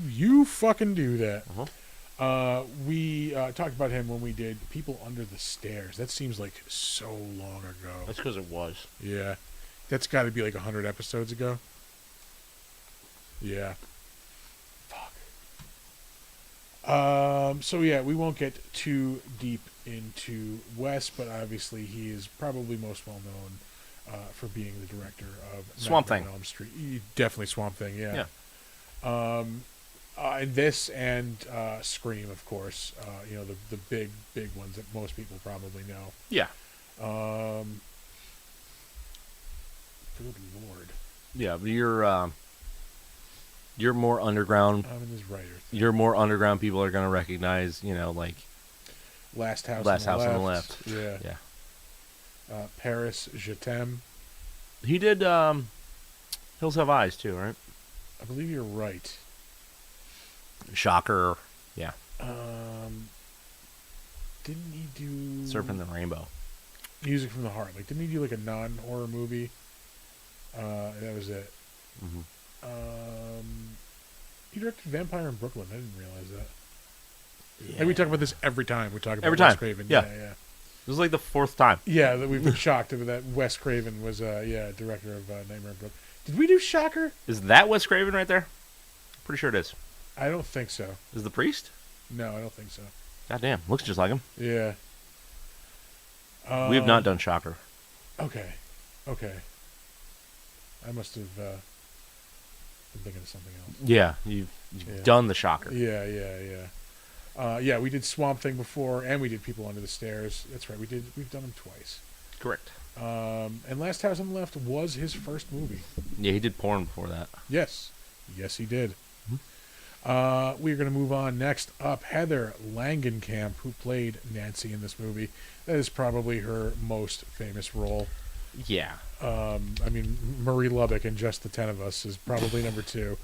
You fucking do that. Uh-huh. We talked about him when we did People Under the Stairs. That seems like so long ago. That's because it was. Yeah. That's got to be like 100 episodes ago. Yeah. Fuck. So yeah, we won't get too deep into Wes, but obviously he is probably most well known for being the director of Swamp Nightmare Thing. on Elm Street. Definitely Swamp Thing, yeah. Yeah. And this and Scream, of course. You know, the big ones that most people probably know. Yeah. Good lord. Yeah, but you're more underground. I'm in this writer thing. You're more underground. People are going to recognize, you know, like Last House Last on the House Left. on the Left. Yeah. Yeah. Paris, Je t'aime. He did Hills Have Eyes, too, right? I believe you're right. Shocker. Yeah. Didn't he do Surfing the Rainbow. Music from the Heart? Like, didn't he do like a non-horror movie? That was it. Mm-hmm. He directed Vampire in Brooklyn. I didn't realize that. Yeah. And we talk about this every time we talk about Every Wes time. Craven. Yeah. Yeah. This is like the fourth time. Yeah, that we've been shocked that Wes Craven was director of Nightmare in Brooklyn. Did we do Shocker? Is that Wes Craven right there? Pretty sure it is. I don't think so. Is the priest? No, I don't think so. Goddamn, looks just like him. Yeah. We have not done Shocker. Okay. I must have been thinking of something else. Yeah, you've Yeah. done the Shocker. Yeah, we did Swamp Thing before, and we did People Under the Stairs. That's right, we've done them twice. Correct. And Last House on the Left was his first movie. Yeah, he did porn before that. Yes, he did. Mm-hmm. We're going to move on. Next up, Heather Langenkamp, who played Nancy in this movie. That is probably her most famous role. Yeah. I mean, Marie Lubbock in Just the 10 of Us is probably number 2.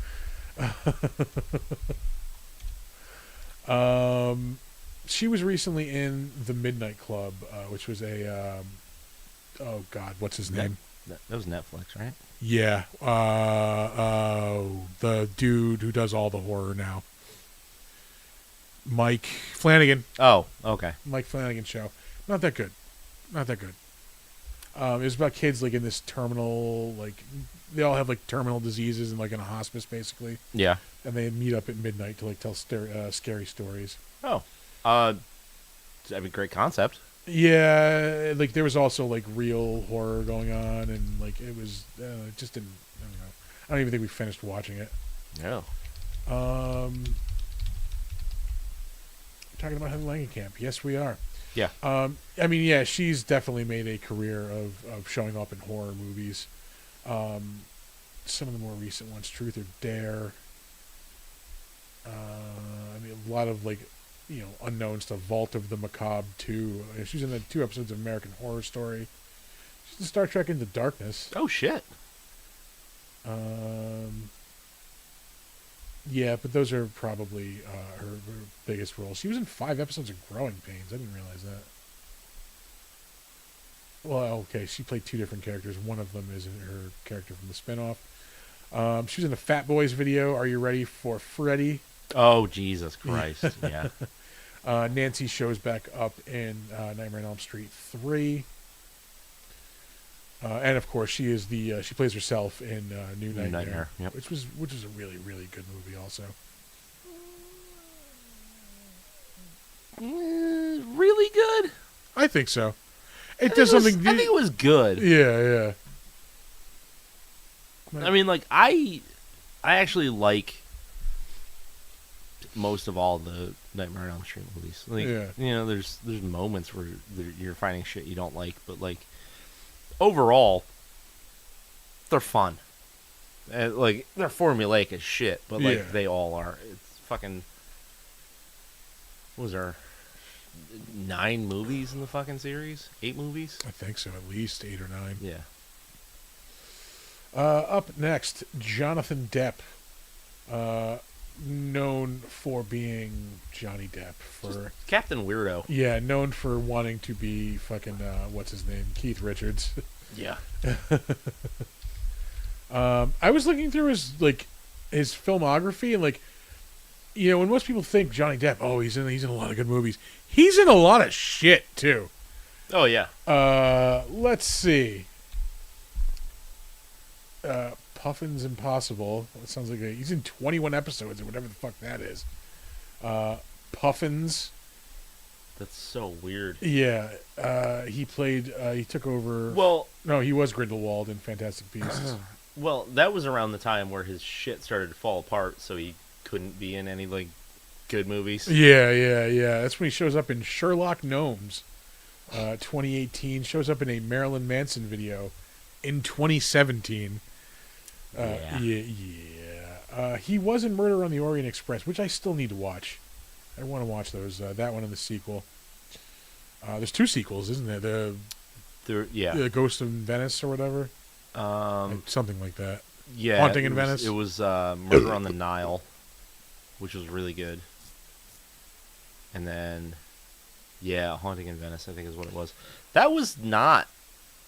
She was recently in The Midnight Club, which was a oh god, what's his name? That was Netflix, right? Yeah, the dude who does all the horror now, Mike Flanagan. Oh, okay. Mike Flanagan show. Not that good. It was about kids like in this terminal, like they all have like terminal diseases and like in a hospice basically, Yeah. and they meet up at midnight to like tell scary stories. Oh. I mean, great concept. Yeah, like there was also like real horror going on, and like it just didn't. I don't know. I don't even think we finished watching it. Yeah. Talking about Heather Langenkamp. Yes, we are. Yeah. I mean, yeah, she's definitely made a career of showing up in horror movies. Some of the more recent ones, Truth or Dare. I mean, a lot of like, unknown stuff. Vault of the Macabre 2. She's in the 2 episodes of American Horror Story. She's in Star Trek Into Darkness. Oh shit. Yeah, but those are probably her biggest roles. She was in 5 episodes of Growing Pains. I didn't realize that. Well, okay, she played 2 different characters. One of them is her character from the spinoff. She was in a Fat Boys video. Are you ready for Freddy? Oh Jesus Christ! Yeah. Nancy shows back up in Nightmare on Elm Street 3. And of course, she plays herself in New Nightmare, Yep. which was a really, really good movie. Also, Really good. I think so. I It does think something. I think it was good. Yeah. I mean, like I actually like most of all the Nightmare on Elm Street movies. Like, Yeah. there's moments where you're finding shit you don't like, but like overall, they're fun. Like they're formulaic as shit, but like Yeah. they all are. It's fucking. What was there 9 movies in the fucking series? 8 movies? I think so. At least 8 or 9. Yeah. Up next, Jonathan Depp, known for being Johnny Depp for Captain Weirdo. yeah, known for wanting to be fucking what's his name, Keith Richards. Yeah. I was looking through his filmography, and when most people think Johnny Depp, oh, he's in a lot of good movies. He's in a lot of shit too. Oh yeah. Let's see. Puffin's Impossible. That sounds like he's in 21 episodes or whatever the fuck that is. Puffin's. That's so weird. Yeah. He took over. Well, No, he was Grindelwald in Fantastic Beasts. well, that was around the time where his shit started to fall apart, so he couldn't be in any good movies. Yeah. That's when he shows up in Sherlock Gnomes, 2018. Shows up in a Marilyn Manson video in 2017. Yeah. He was in Murder on the Orient Express, which I still need to watch. I want to watch those. That one and the sequel. There's 2 sequels, isn't there? The Ghost of Venice or whatever. Something like that. Yeah. Haunting in Venice. It was Murder on the Nile, which was really good. And then, Haunting in Venice, I think is what it was. That was not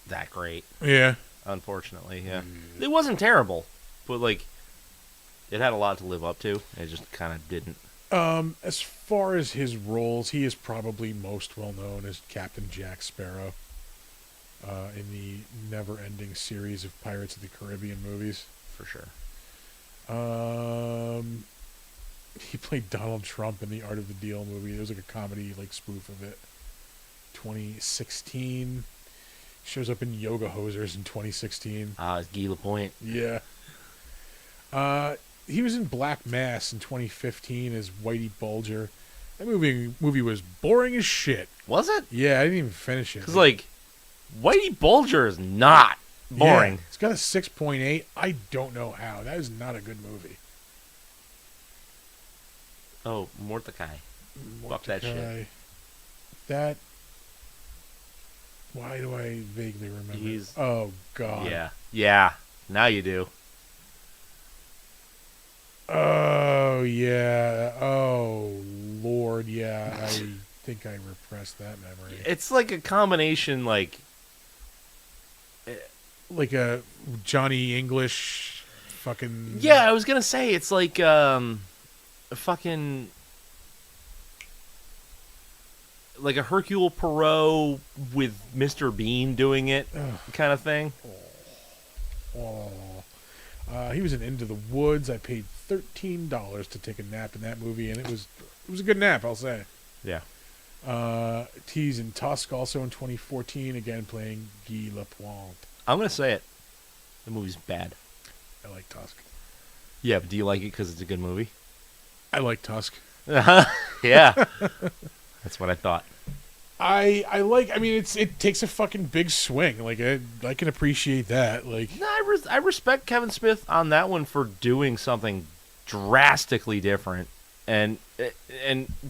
that great. Yeah. Unfortunately, yeah. It wasn't terrible, but it had a lot to live up to. It just kind of didn't. As far as his roles, he is probably most well known as Captain Jack Sparrow in the never-ending series of Pirates of the Caribbean movies. For sure. He played Donald Trump in the Art of the Deal movie. There was a comedy spoof of it. 2016. Shows up in Yoga Hosers in 2016. It's Guy Lapointe. Yeah. He was in Black Mass in 2015 as Whitey Bulger. That movie was boring as shit. Was it? Yeah, I didn't even finish it. Because, Whitey Bulger is not boring. Yeah, it's got a 6.8. I don't know how. That is not a good movie. Oh, Mordecai. Fuck that shit. That... Why do I vaguely remember? He's... Oh, God. Yeah. Yeah. Now you do. Oh, yeah. Oh, Lord, yeah. I think I repressed that memory. It's like a combination, like a Johnny English fucking... Yeah, I was gonna say, it's like, a fucking... Like a Hercule Poirot with Mr. Bean doing it kind of thing. He was in Into the Woods. I paid $13 to take a nap in that movie, and it was a good nap, I'll say. Yeah. He's in Tusk also in 2014, again playing Guy Lapointe. I'm gonna say it. The movie's bad. I like Tusk. Yeah, but do you like it because it's a good movie? I like Tusk. Yeah, that's what I thought. I mean, it takes a fucking big swing. Like, I can appreciate that. Like, No, I respect Kevin Smith on that one for doing something drastically different and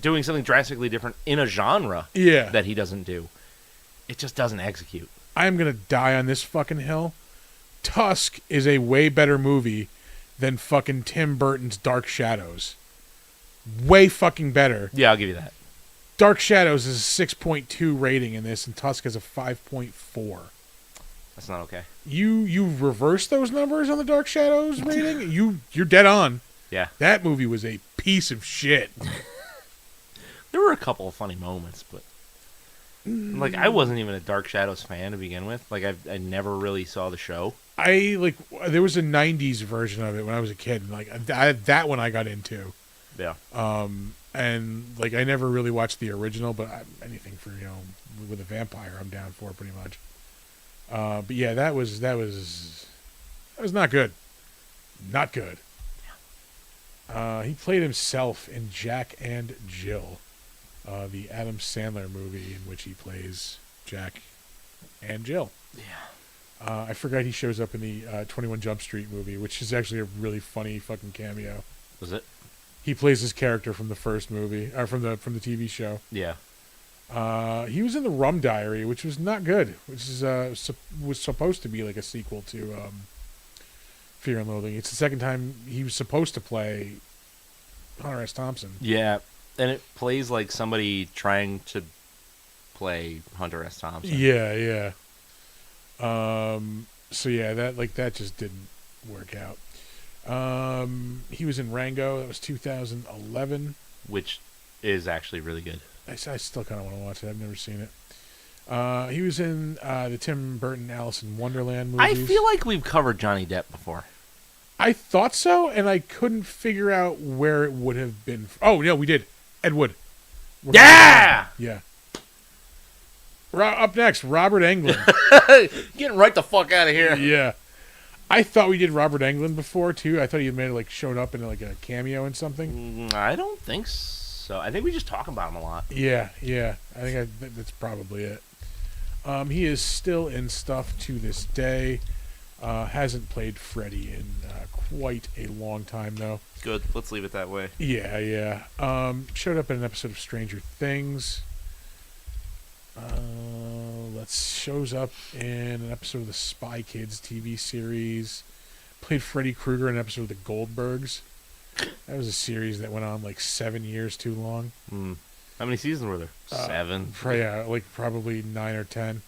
doing something drastically different in a genre yeah. that he doesn't do. It just doesn't execute. I am going to die on this fucking hill. Tusk is a way better movie than fucking Tim Burton's Dark Shadows. Way fucking better. Yeah, I'll give you that. Dark Shadows is a 6.2 rating in this, and Tusk has a 5.4. That's not okay. You reverse those numbers on the Dark Shadows rating? You're dead on. Yeah. That movie was a piece of shit. There were a couple of funny moments, but like I wasn't even a Dark Shadows fan to begin with. Like I never really saw the show. There was a 90s version of it when I was a kid, and that one I got into. Yeah. And like I never really watched the original, but anything for with a vampire I'm down for pretty much. But yeah, that was not good. Not good. He played himself in Jack and Jill, the Adam Sandler movie in which he plays Jack and Jill. Yeah. I forgot he shows up in the 21 Jump Street movie, which is actually a really funny fucking cameo. Was it? He plays his character from the first movie, or from the TV show. Yeah. He was in the Rum Diary, which was not good. Which is was supposed to be like a sequel to Fear and Loathing. It's the second time he was supposed to play Hunter S. Thompson. Yeah, and it plays like somebody trying to play Hunter S. Thompson. Yeah. So yeah, that just didn't work out. He was in Rango. That was 2011. Which is actually really good. I still kind of want to watch it. I've never seen it. He was in the Tim Burton Alice in Wonderland movies. I feel like we've covered Johnny Depp before. I thought so, and I couldn't figure out where it would have been. Oh, no, we did. Ed Wood. Yeah! Yeah. Up next, Robert Englund. Getting right the fuck out of here. Yeah. I thought we did Robert Englund before, too. I thought he had showed up in like a cameo in something. I don't think so. I think we just talk about him a lot. Yeah. I think that's probably it. He is still in stuff to this day. Hasn't played Freddy in quite a long time, though. Good. Let's leave it that way. Yeah. Showed up in an episode of Stranger Things. Shows up in an episode of the Spy Kids TV series. Played Freddy Krueger in an episode of the Goldbergs. That was a series that went on 7 years too long. How many seasons were there? 7. Yeah, probably 9 or 10.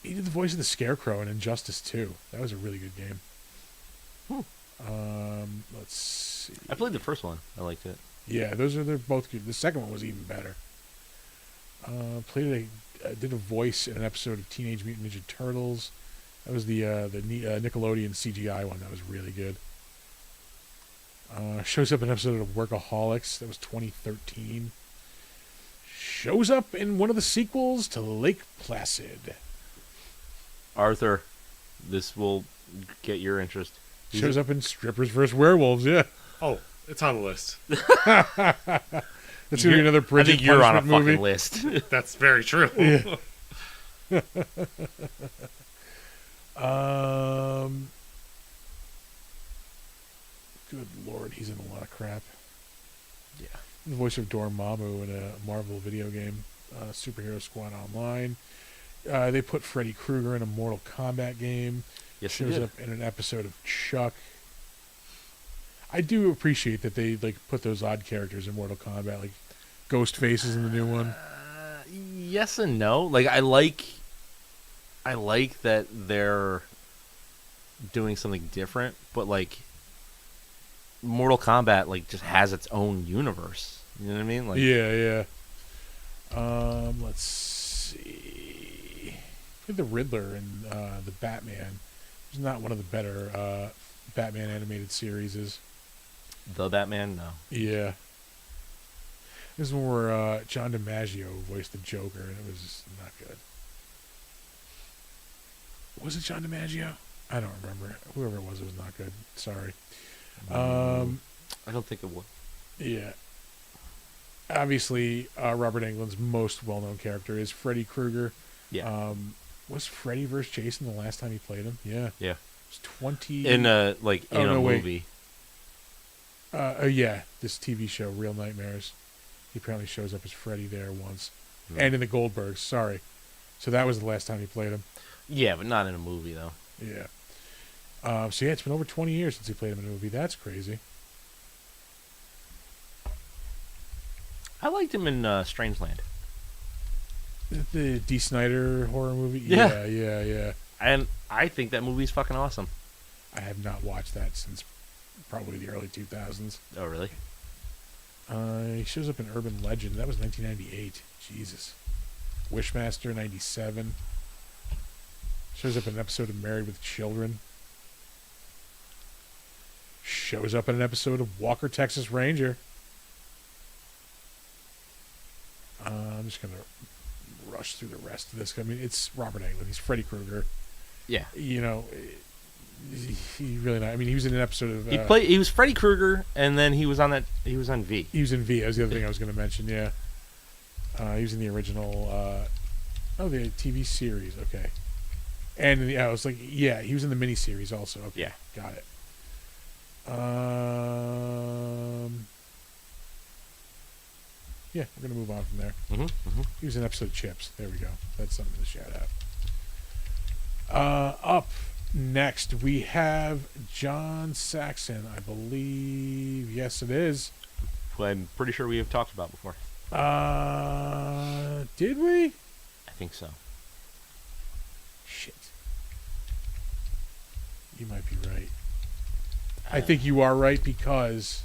He did the voice of the Scarecrow in Injustice 2. That was a really good game. Let's see. I played the first one. I liked it. Yeah, they're both good. The second one was even better. Did a voice in an episode of Teenage Mutant Ninja Turtles. That was the Nickelodeon CGI one. That was really good. Shows up in an episode of Workaholics. That was 2013. Shows up in one of the sequels to Lake Placid. Arthur, this will get your interest. Shows up in Strippers vs. Werewolves, yeah. Oh, it's on the list. That's going to be another Bridget I think you're on a movie. fucking list. That's very true. Yeah. Good Lord, he's in a lot of crap. Yeah. The voice of Dormammu in a Marvel video game, Superhero Squad Online. They put Freddy Krueger in a Mortal Kombat game. Yes, Shows up in an episode of Chuck. I do appreciate that they put those odd characters in Mortal Kombat, like Ghostface is in the new one. Yes and no. I like that they're doing something different, but Mortal Kombat just has its own universe. You know what I mean? Yeah. Let's see. The Riddler and the Batman. It's not one of the better Batman animated series. The Batman, no. Yeah. This is one where John DiMaggio voiced the Joker, and it was just not good. Was it John DiMaggio? I don't remember. Whoever it was not good. Sorry. I don't think it was. Yeah. Obviously, Robert Englund's most well-known character is Freddy Krueger. Yeah. Was Freddy vs. Jason the last time he played him? Yeah. Yeah. It was 20... In a wait. movie. Yeah. This TV show, Real Nightmares. He apparently shows up as Freddy there once. Hmm. And in the Goldbergs, sorry. So that was the last time he played him. Yeah, but not in a movie, though. Yeah. So yeah, it's been over 20 years since he played him in a movie. That's crazy. I liked him in Strangeland. The D. Snyder horror movie? Yeah. Yeah. And I think that movie's fucking awesome. I have not watched that since probably the early 2000s. Oh, really? He shows up in Urban Legend. That was 1998. Jesus. Wishmaster, 97. Shows up in an episode of Married with Children. Shows up in an episode of Walker, Texas Ranger. I'm just going to rush through the rest of this. I mean, it's Robert Englund. He's Freddy Krueger. Yeah. You know, he really not. I mean, he was in an episode of... He was Freddy Krueger, and then he was on V. He was in V. That was the other thing I was going to mention, yeah. He was in the original... the TV series, okay. And I was like, yeah, he was in the miniseries also. Okay, Yeah. Got it. Yeah, we're going to move on from there. Mm-hmm. He was in an episode of Chips. There we go. That's something to shout out. Up next, we have John Saxon, I believe. Yes, it is. Who I'm pretty sure we have talked about before. Did we? I think so. Shit. You might be right. I think you are right because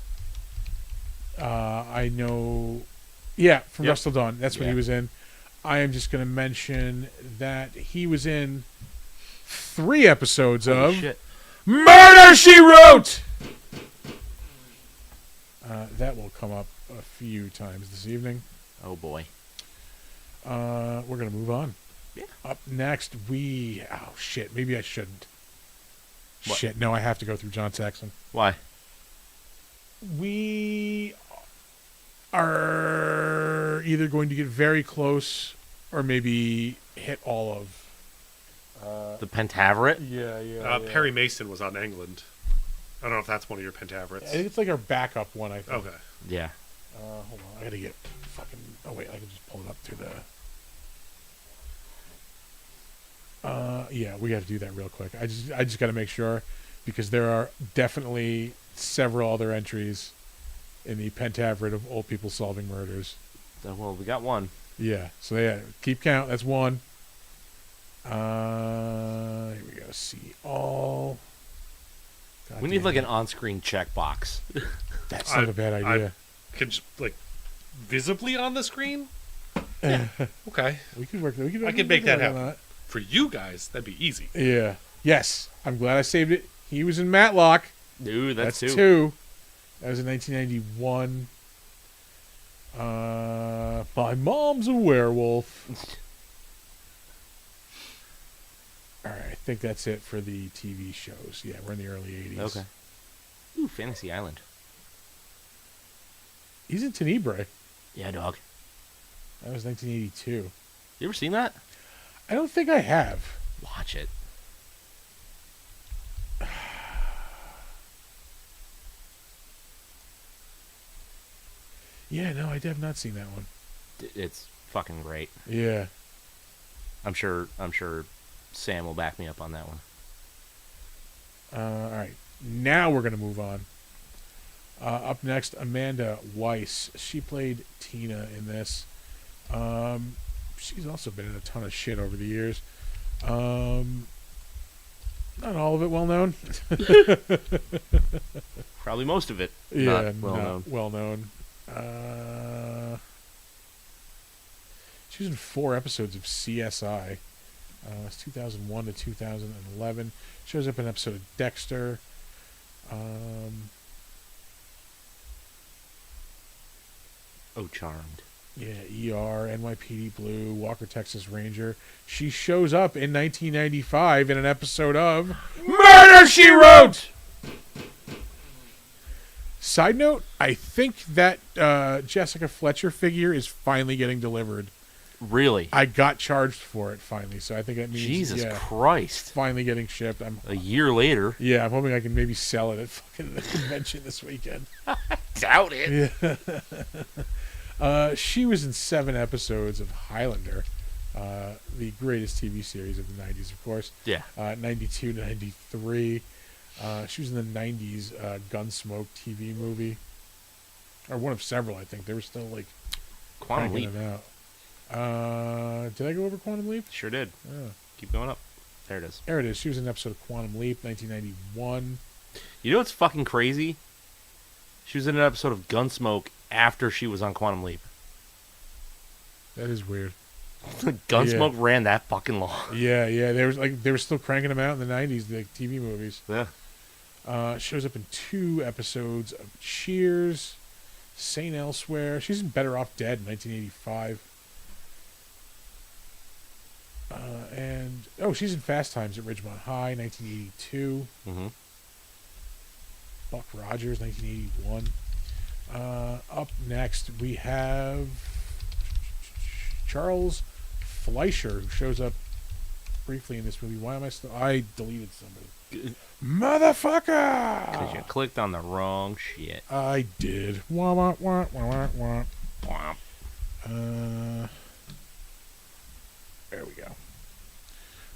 I know... Yeah, from Yep. Dusk Till Dawn. That's what he Yeah. was in. I am just going to mention that he was in 3 episodes Holy of shit. Murder, She Wrote! That will come up a few times this evening. Oh, boy. We're going to move on. Yeah. Up next, we... Oh, shit. Maybe I shouldn't. What? Shit, no, I have to go through John Saxon. Why? We are either going to get very close or maybe hit all of... The Pentaveret? Yeah. Perry Mason was on England. I don't know if that's one of your I Pentaverates. think it's like our backup one, I think. Okay. Yeah. Hold on, I gotta get fucking... Oh, wait, I can just pull it up through the... Yeah, we gotta do that real quick. I just gotta make sure, because there are definitely several other entries in the Pentaveret of old people solving murders. Well, we got one. Yeah, so yeah, keep count. That's one. Here we go. See all. God We need damn like it. an on-screen checkbox. That's not a bad idea. Could just, like, visibly on the screen? Okay. We could work. I could make that work on happen. For you guys, that'd be easy. Yeah. Yes. I'm glad I saved it. He was in Matlock. Dude, that's two. 2. That was in 1991. My mom's a werewolf. All right, I think that's it for the TV shows. Yeah, we're in the early 80s. Okay. Ooh, Fantasy Island. He's in Tenebrae. Yeah, dog. That was 1982. You ever seen that? I don't think I have. Watch it. Yeah, no, I have not seen that one. It's fucking great. Yeah. I'm sure Sam will back me up on that one. All right. Now we're going to move on. Up next, Amanda Weiss. She played Tina in this. She's also been in a ton of shit over the years. Not all of it well known. Probably most of it. Yeah, Not well known. Well known. She was in 4 episodes of CSI. It's 2001 to 2011. Shows up in an episode of Dexter. Oh, Charmed. Yeah, ER, NYPD Blue, Walker, Texas Ranger. She shows up in 1995 in an episode of Murder, She Wrote! Side note, I think that Jessica Fletcher figure is finally getting delivered. Really? I got charged for it finally, so I think that means Jesus yeah, Christ. finally getting shipped. A year later. I'm hoping I can maybe sell it at fucking the convention this weekend. Doubt it. Yeah. She was in 7 episodes of Highlander, the greatest TV series of the 90s, of course. Yeah. 92 to 93. She was in the 90s Gunsmoke TV movie. Or one of several, I think. They were still, like, Quantum Leap. them out. Did I go over Quantum Leap? Sure did. Oh. Keep going up. There it is. There it is. She was in an episode of Quantum Leap, 1991. You know what's fucking crazy? She was in an episode of Gunsmoke after she was on Quantum Leap. That is weird. Gunsmoke ran that fucking long. Yeah. They were still cranking them out in the 90s, the TV movies. Yeah. Shows up in 2 episodes of Cheers, Saint Elsewhere. She's in Better Off Dead in 1985. She's in Fast Times at Ridgemont High, 1982. Mm-hmm. Buck Rogers, 1981. Up next, we have Charles Fleischer, who shows up briefly in this movie. Why am I still... I deleted somebody. Motherfucker! Because you clicked on the wrong shit. I did. Wah, wah, wah, wah, wah, wah. Womp. There we go.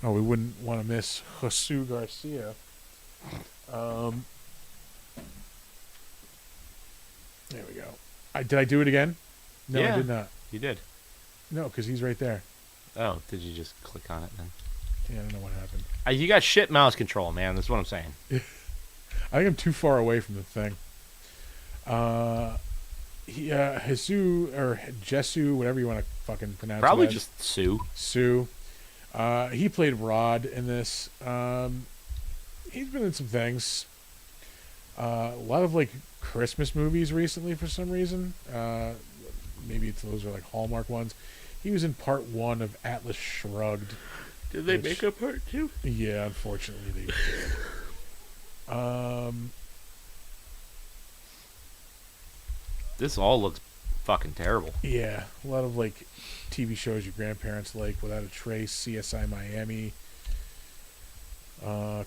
Oh, we wouldn't want to miss Jesus Garcia. There we go. Did I do it again? No, Yeah. I did not. You did. No, because he's right there. Oh, did you just click on it then? Yeah, I don't know what happened. You got shit mouse control, man. That's what I'm saying. I think I'm too far away from the thing. Jesus, or Jesu, whatever you want to fucking pronounce Probably it as. just Sue. Sue. He played Rod in this. He's been in some things. A lot of like Christmas movies recently for some reason. Maybe those are like Hallmark ones. He was in part 1 of Atlas Shrugged. Did they Which- make a part 2? Yeah, unfortunately they did. This all looks fucking terrible. Yeah, a lot of like TV shows your grandparents like, Without a Trace, CSI Miami,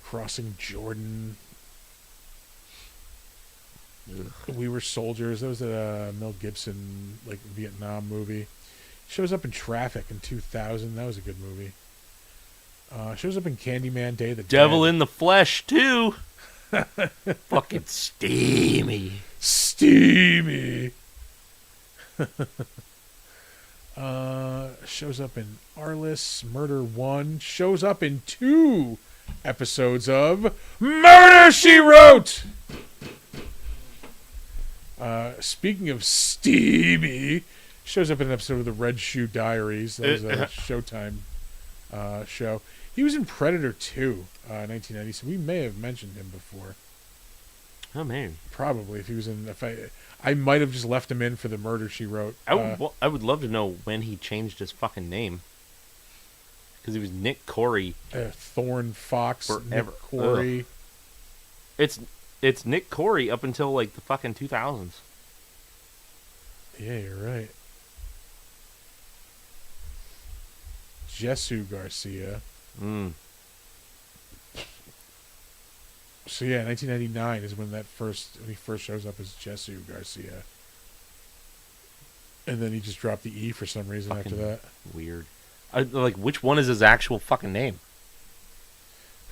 Crossing Jordan. Ugh. We Were Soldiers. That was a Mel Gibson like Vietnam movie. Shows up in Traffic in 2000. That was a good movie. Shows up in Candyman, Day of the Devil Dead. in the Flesh, too. Fucking steamy. Steamy. Shows up in Arliss, Murder 1. Shows up in 2 episodes of Murder, She Wrote. Speaking of steamy, shows up in an episode of the Red Shoe Diaries. That was a Showtime show. He was in Predator 2, 1990. So we may have mentioned him before. Oh, man. Probably if he was in. I might have just left him in for the Murder, She Wrote. I would love to know when he changed his fucking name. Because he was Nick Corey. Thorn Fox, Forever. Nick Corey. It's Nick Corey up until like the fucking 2000s. Yeah, you're right. Jesus Garcia. Mm. So yeah, 1999 is when he first shows up as Jesus Garcia. And then he just dropped the E for some reason after Fucking that. Weird. Like, which one is his actual fucking name?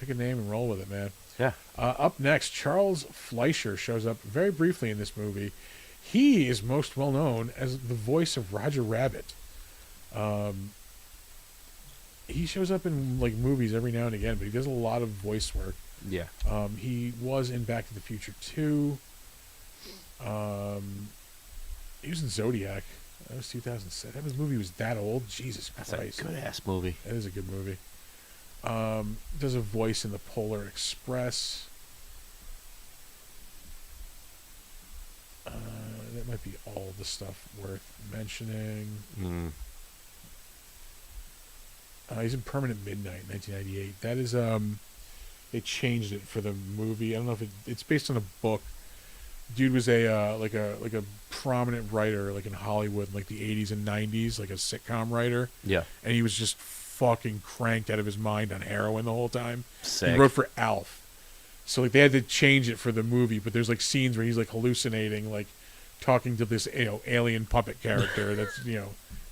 Pick a name and roll with it, man. Yeah. Up next, Charles Fleischer shows up very briefly in this movie. He is most well known as the voice of Roger Rabbit. He shows up in like movies every now and again, but he does a lot of voice work. Yeah. He was in Back to the Future 2. He was in Zodiac. That was 2007. That movie was that old. Jesus That's Christ. a good ass movie. That is a good movie. Does a voice in the Polar Express. That might be all the stuff worth mentioning. Mm. He's in Permanent Midnight, 1998. That is they changed it for the movie. I don't know if it's based on a book. Dude was a like a prominent writer like in Hollywood in like the 80s and 90s, like a sitcom writer. Yeah. And he was just fucking cranked out of his mind on heroin the whole time. Sick. He wrote for Alf. So like they had to change it for the movie, but there's like scenes where he's like hallucinating, like talking to this alien puppet character that's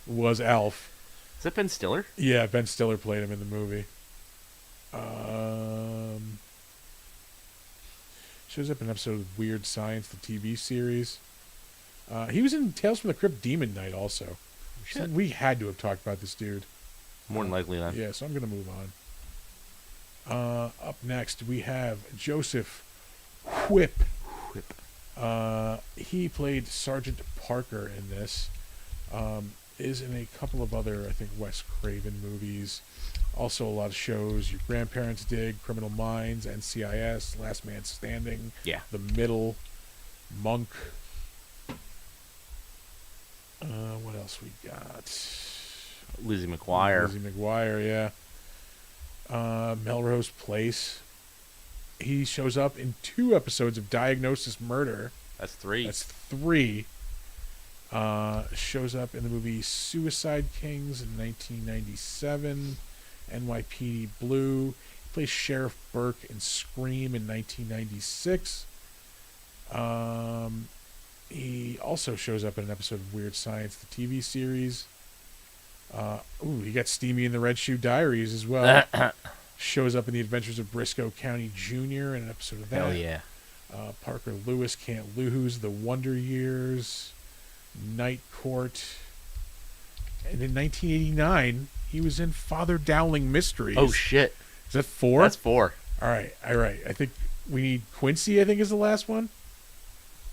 was Alf. Is that Ben Stiller? Yeah, Ben Stiller played him in the movie. Shows up in an episode of Weird Science, the TV series. He was in Tales from the Crypt Demon Knight also. Shit. We had to have talked about this dude. More than likely, then. Yeah, so I'm going to move on. Up next, we have Joseph Whip. He played Sergeant Parker in this. Is in a couple of other, I think, Wes Craven movies. Also a lot of shows Your Grandparents Dig, Criminal Minds, NCIS, Last Man Standing, Yeah. The Middle, Monk. What else we got? Lizzie McGuire. Lizzie McGuire, yeah. Melrose Place. He shows up in 2 episodes of Diagnosis Murder. That's 3. That's 3. Shows up in the movie Suicide Kings in 1997. NYPD Blue. He plays Sheriff Burke in Scream in 1996. He also shows up in an episode of Weird Science, the TV series. He got Steamy in the Red Shoe Diaries as well. Shows up in The Adventures of Briscoe County Jr. in an episode of that. Hell yeah. Parker Lewis Can't Lose, The Wonder Years, Night Court. And in 1989, he was in Father Dowling Mysteries. Oh, shit. Is that 4? That's 4. All right. I think we need Quincy, I think, is the last one.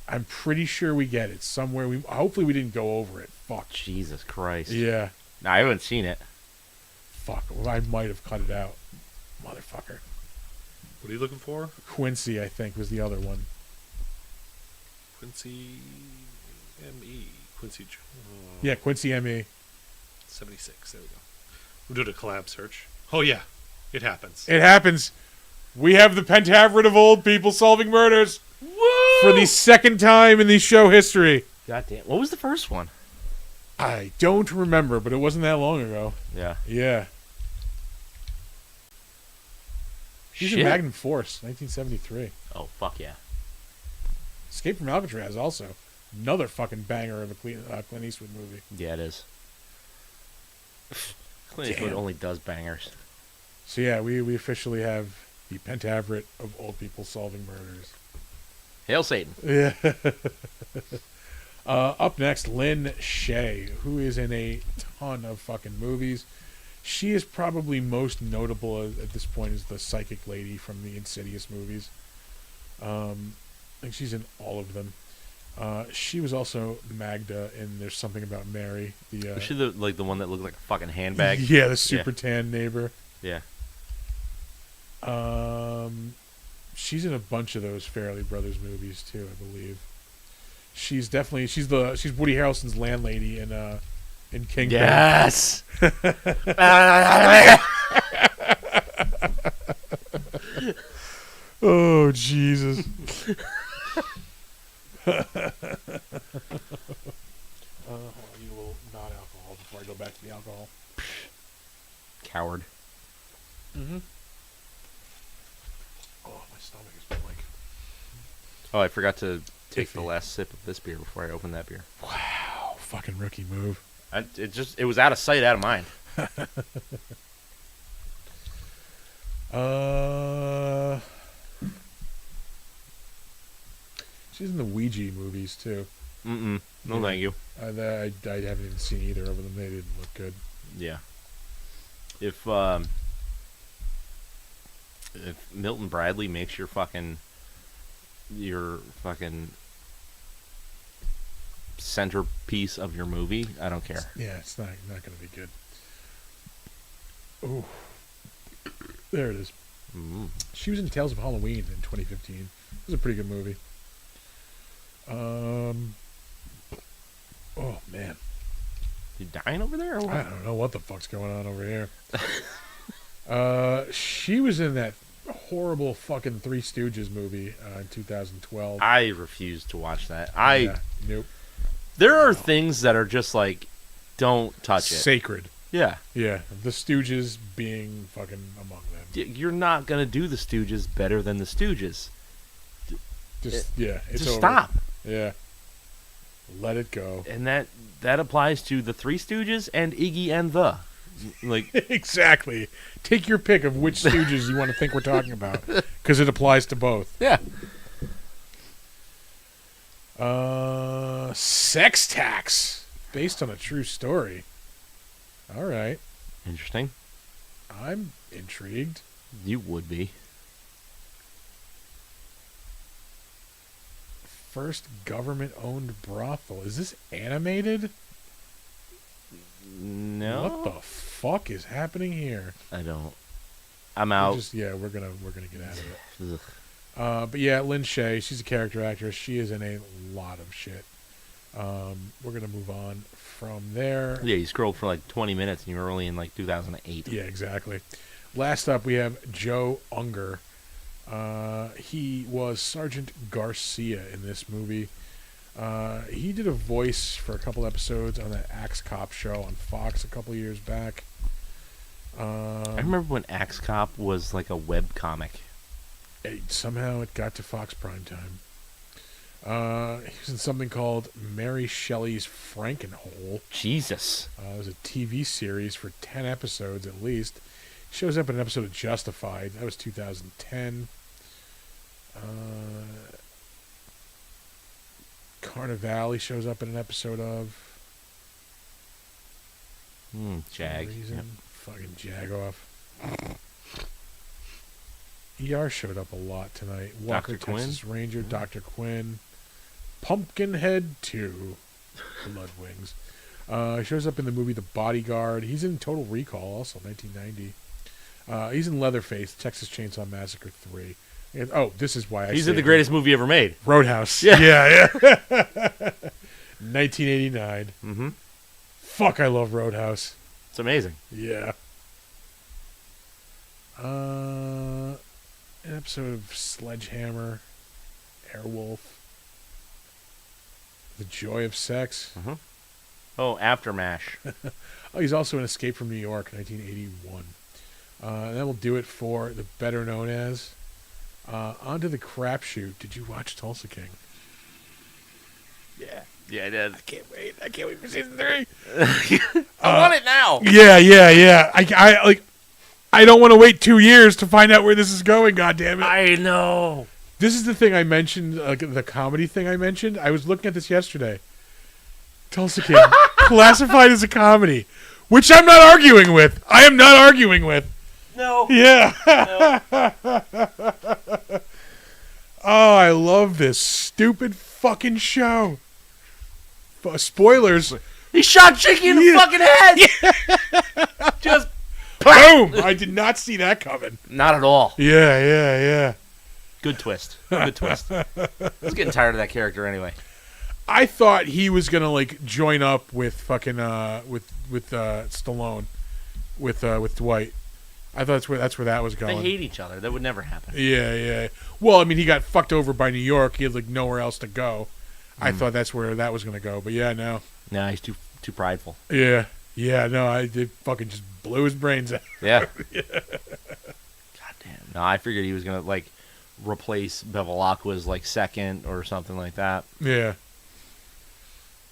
I'm pretty sure we get it somewhere. Hopefully we didn't go over it. Fuck. Jesus Christ. Yeah. No, I haven't seen it. Fuck. Well, I might have cut it out. Motherfucker. What are you looking for? Quincy, I think, was the other one. Quincy M.E. Quincy. Yeah, Quincy M.E. 76. There we go. We'll do a collab search. Oh, yeah. It happens. It happens. We have the pentaveret of old people solving murders. Woo! For the second time in the show history. Goddamn. What was the first one? I don't remember, but it wasn't that long ago. Yeah. Yeah. She's Shit. in Magnum Force, 1973. Oh, fuck yeah. Escape from Alcatraz, also. Another fucking banger of a Clint Eastwood movie. Yeah, it is. Clint Eastwood only does bangers. So yeah, we officially have the pentaveret of old people solving murders. Hail Satan. Yeah. Up next, Lynn Shay, who is in a ton of fucking movies. She is probably most notable at this point as the psychic lady from the Insidious movies. I think she's in all of them. She was also Magda in There's Something About Mary. Was she the one that looked like a fucking handbag? Yeah, the super tan neighbor. Yeah. She's in a bunch of those Farrelly Brothers movies too, I believe. She's Woody Harrelson's landlady in Kingpin. Yes. Oh Jesus. Hold on, I need a little non-alcohol before I go back to the alcohol. Coward. Mm-hmm. Oh, my stomach has been like. Oh, I forgot to take Iffy. the last sip of this beer before I open that beer. Wow, fucking rookie move. It was out of sight, out of mind. She's in the Ouija movies too. No, Yeah. thank you. I haven't even seen either of them. They didn't look good. Yeah. If Milton Bradley makes your fucking centerpiece of your movie, I don't care. Yeah, it's not going to be good. Oh, there it is. Mm. She was in Tales of Halloween in 2015. It was a pretty good movie. Oh man, You dying over there or what? I don't know what the fuck's going on over here. She was in that horrible fucking Three Stooges movie in 2012. I refuse to watch that. Yeah, nope. There are things that are just like, don't touch it. Sacred. Yeah. Yeah, the Stooges being fucking among them. You're not going to do the Stooges better than the Stooges. It's Just over. stop. Yeah. Let it go. And that applies to the Three Stooges and Iggy and the. Like, Exactly. Take your pick of which Stooges you want to think we're talking about, because it applies to both. yeah. Sex Tax, based on a true story. All right. Interesting. I'm intrigued. You would be. First government-owned brothel. Is this animated? No. What the fuck is happening here? I don't. I'm out. We're gonna get out of it. Ugh. But yeah, Lynn Shay, she's a character actress. She is in a lot of shit. We're gonna move on from there. Yeah, you scrolled for like 20 minutes and you were only in like 2008. Yeah, exactly. Last up, we have Joe Unger. He was Sergeant Garcia in this movie. He did a voice for a couple episodes on that Axe Cop show on Fox a couple years back. I remember when Axe Cop was like a web comic. Somehow it got to Fox Primetime. He was in something called Mary Shelley's Frankenhole. Jesus. It was a TV series for 10 episodes at least. He shows up in an episode of Justified. That was 2010. Carnivale shows up in an episode of. Jag. Reason. Yep. Fucking jag off. ER showed up a lot tonight. Walker, Dr. Quinn? Texas Ranger, Dr. Quinn. Pumpkinhead 2. Blood Wings. He shows up in the movie The Bodyguard. He's in Total Recall also, 1990. He's in Leatherface, Texas Chainsaw Massacre 3. And, this is why He's in the greatest movie ever made. Roadhouse. Yeah. Yeah. 1989. Mm-hmm. Fuck, I love Roadhouse. It's amazing. Yeah. An episode of Sledgehammer, Airwolf, The Joy of Sex. Mm-hmm. Oh, Aftermash. He's also in Escape from New York, 1981. And that will do it for the better known as. On to the crapshoot. Did you watch Tulsa King? Yeah. Yeah, I did. I can't wait for season 3. I want it now. Yeah. I don't want to wait 2 years to find out where this is going. God damn it! I know. This is the thing I mentioned, the comedy thing I mentioned. I was looking at this yesterday. Tulsa King, classified as a comedy, which I'm not arguing with. I am not arguing with. No. Yeah. No. Oh, I love this stupid fucking show. Spoilers. He shot Chicky in the fucking head. Just boom. I did not see that coming. not at all. Yeah. Good twist. Good twist. I was getting tired of that character anyway. I thought he was gonna join up with fucking with Stallone, with Dwight. I thought that's where that was going. They hate each other. That would never happen. Yeah. Well, I mean, he got fucked over by New York. He had nowhere else to go. I thought that's where that was gonna go, but yeah, no. Nah, he's too prideful. Yeah, no, it fucking just blew his brains out. Yeah. God damn. No, I figured he was gonna replace Bevilacqua's second or something like that. Yeah.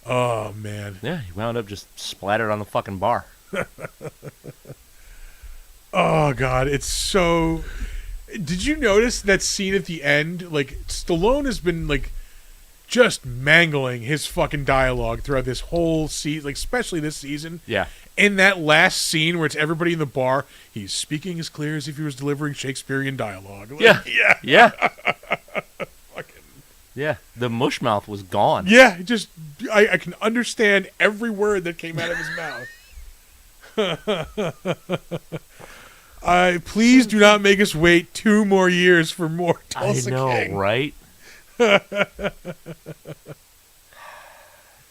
Oh man. Yeah, he wound up just splattered on the fucking bar. Oh god, it's so. Did you notice that scene at the end? Stallone has been just mangling his fucking dialogue throughout this whole season, especially this season. Yeah. In that last scene where it's everybody in the bar, he's speaking as clear as if he was delivering Shakespearean dialogue. Yeah. Yeah. Fucking. Yeah. The mush mouth was gone. Yeah, I can understand every word that came out of his mouth. Please do not make us wait 2 more years for more Tulsa I know, King. right?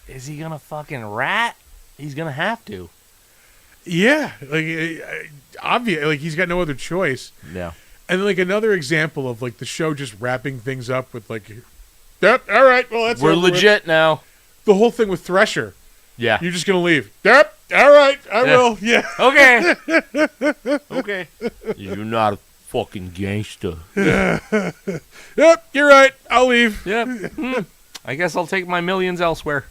is he gonna fucking rat? He's gonna have to. Yeah, like obvious. Like he's got no other choice. Yeah. And like another example of like the show just wrapping things up with like, yep, all right, well that's We're over with. legit now. The whole thing with Thresher. Yeah. You're just gonna leave. Yep, all right, I will. Yeah. Okay. Okay. You're not a fucking gangster. Yep, you're right. I'll leave. Yep. I guess I'll take my millions elsewhere.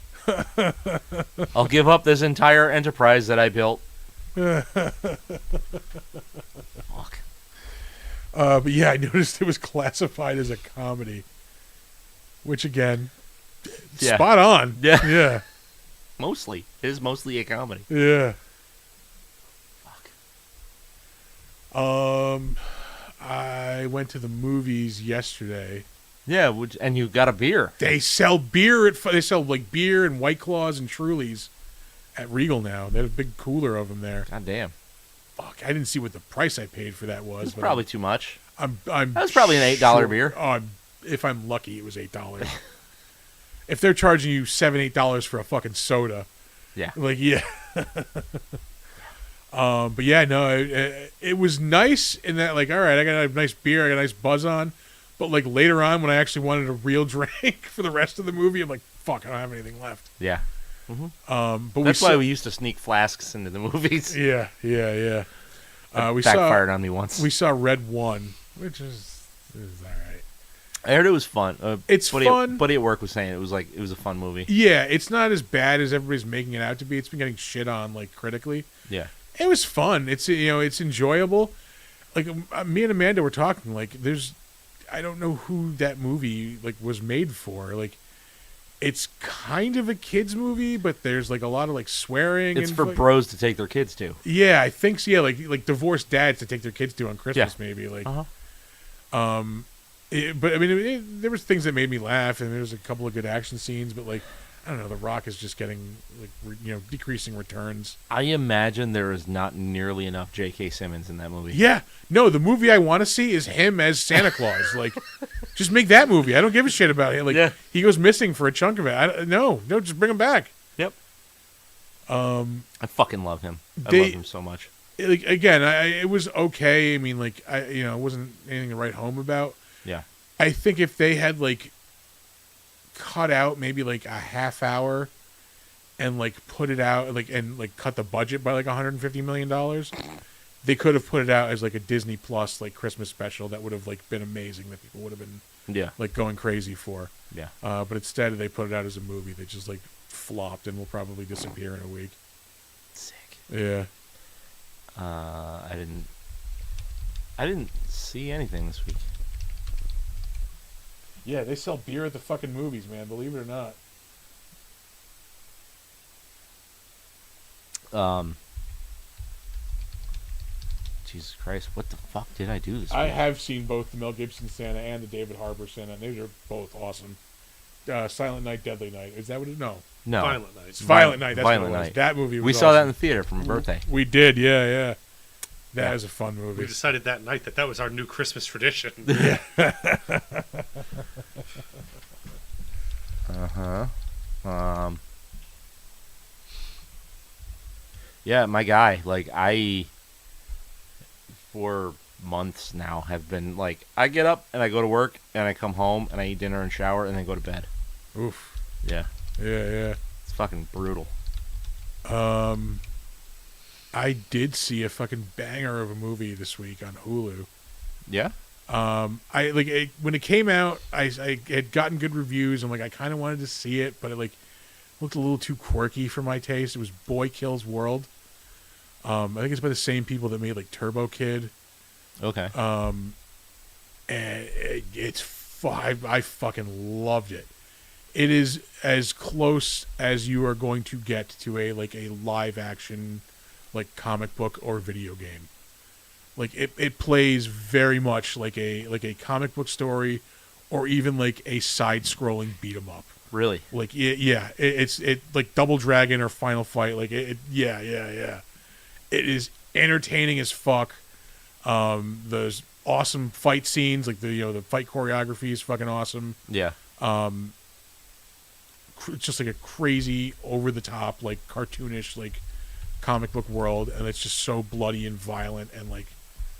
I'll give up this entire enterprise that I built. Fuck. But yeah, I noticed it was classified as a comedy, which again, Yeah. spot on. Yeah. Yeah. Mostly. It is mostly a comedy. Yeah. Fuck. I went to the movies yesterday. Yeah, and you got a beer. They sell beer they sell like beer and White Claws and Trulies at Regal now. They have a big cooler of them there. God damn. Fuck, I didn't see what the price I paid for that was. It's but probably too much. I'm That was probably an $8 beer. If I'm lucky, it was $8. If they're charging you $7-8 for a fucking soda, Yeah. like yeah. But yeah, no, it was nice in that like, all right, I got a nice beer, I got a nice buzz on, but like later on when I actually wanted a real drink for the rest of the movie, I'm like, fuck, I don't have anything left. Yeah. But That's why we used to sneak flasks into the movies. Yeah. That We backfired on me once. We saw Red 1, which is all right. I heard it was fun. It's fun. Buddy at work was saying it was a fun movie. Yeah, it's not as bad as everybody's making it out to be. It's been getting shit on like critically. Yeah. It was fun. It's it's enjoyable. Like me and Amanda were talking. Like I don't know who that movie like was made for. Like it's kind of a kids movie, but there's like a lot of like swearing. It's and for bros to take their kids to. Yeah, I think so. Yeah, like divorced dads to take their kids to on Christmas, maybe. Like, Uh-huh. but I mean, there was things that made me laugh, and there's a couple of good action scenes. But like, I don't know, The Rock is just getting like decreasing returns. I imagine there is not nearly enough J.K. Simmons in that movie. Yeah, no, the movie I want to see is him as Santa Claus. Like, just make that movie. I don't give a shit about it. Like, Yeah. he goes missing for a chunk of it. No, just bring him back. Yep. I fucking love him. I They- love him so much. like again, it was okay. I mean, like it wasn't anything to write home about. Yeah. I think if they had like cut out maybe like a half hour and like put it out and cut the budget by like $150 million, they could have put it out as like a Disney Plus like Christmas special that would have like been amazing that people would have been Yeah. like going crazy for. Yeah. But instead they put it out as a movie that just like flopped and will probably disappear in a week. Sick. Yeah. I didn't see anything this week. Yeah, they sell beer at the fucking movies, man. Believe it or not. Jesus Christ, what the fuck did I do this I week? have seen both the Mel Gibson Santa and the David Harbour Santa, and these are both awesome. Silent Night, Deadly Night. Is that what it? No, No. Violent Night. it's Violent Night. That's Violent what it was. Night. That movie. Was We saw that in awesome. the theater for my birthday. We did. Yeah. That Yeah. is a fun We movie. decided that night that was our new Christmas tradition. Yeah, my guy. Like for months now, have been like, I get up and I go to work and I come home and I eat dinner and shower and then go to bed. Oof. Yeah, Yeah. it's fucking brutal. I did see a fucking banger of a movie this week on Hulu. Yeah. I like it, when it came out. I had gotten good reviews. And like I kind of wanted to see it, but it like looked a little too quirky for my taste. It was Boy Kills World. I think it's by the same people that made like Turbo Kid. Okay. And I fucking loved it. It is as close as you are going to get to a live action like comic book or video game. Like it plays very much like a comic book story, or even like a side scrolling beat 'em up. Really? Like it's like Double Dragon or Final Fight. Like yeah. It is entertaining as fuck. There's awesome fight scenes. Like the fight choreography is fucking awesome. Yeah. it's just like a crazy, over the top, like cartoonish, like comic book world, and it's just so bloody and violent, and like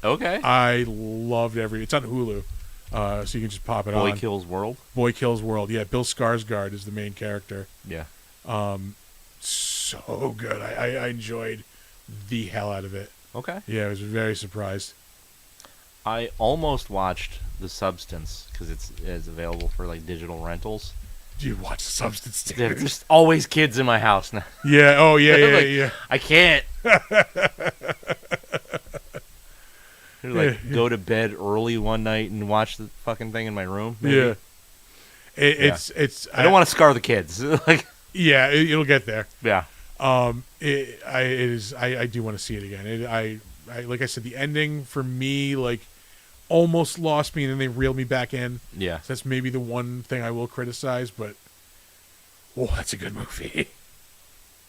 Okay. I loved it's on Hulu, so you can just pop it Boy on. Kills World. Boy Kills World. Yeah, Bill Skarsgård is the main character. Yeah. So good. I enjoyed the hell out of it. Okay. Yeah, I was very surprised. I almost watched The Substance because it's available for like digital rentals. Do you watch Substance? There's just always kids in my house now. Yeah. Oh yeah. Yeah. Like, Yeah. I can't. Like go to bed early one night and watch the fucking thing in my room. Maybe. Yeah. It's. I don't want to scar the kids. Like. Yeah, it'll get there. Yeah. I do want to see it again. I like I said, the ending for me like almost lost me, and then they reeled me back in. Yeah. So that's maybe the one thing I will criticize, but that's a good movie.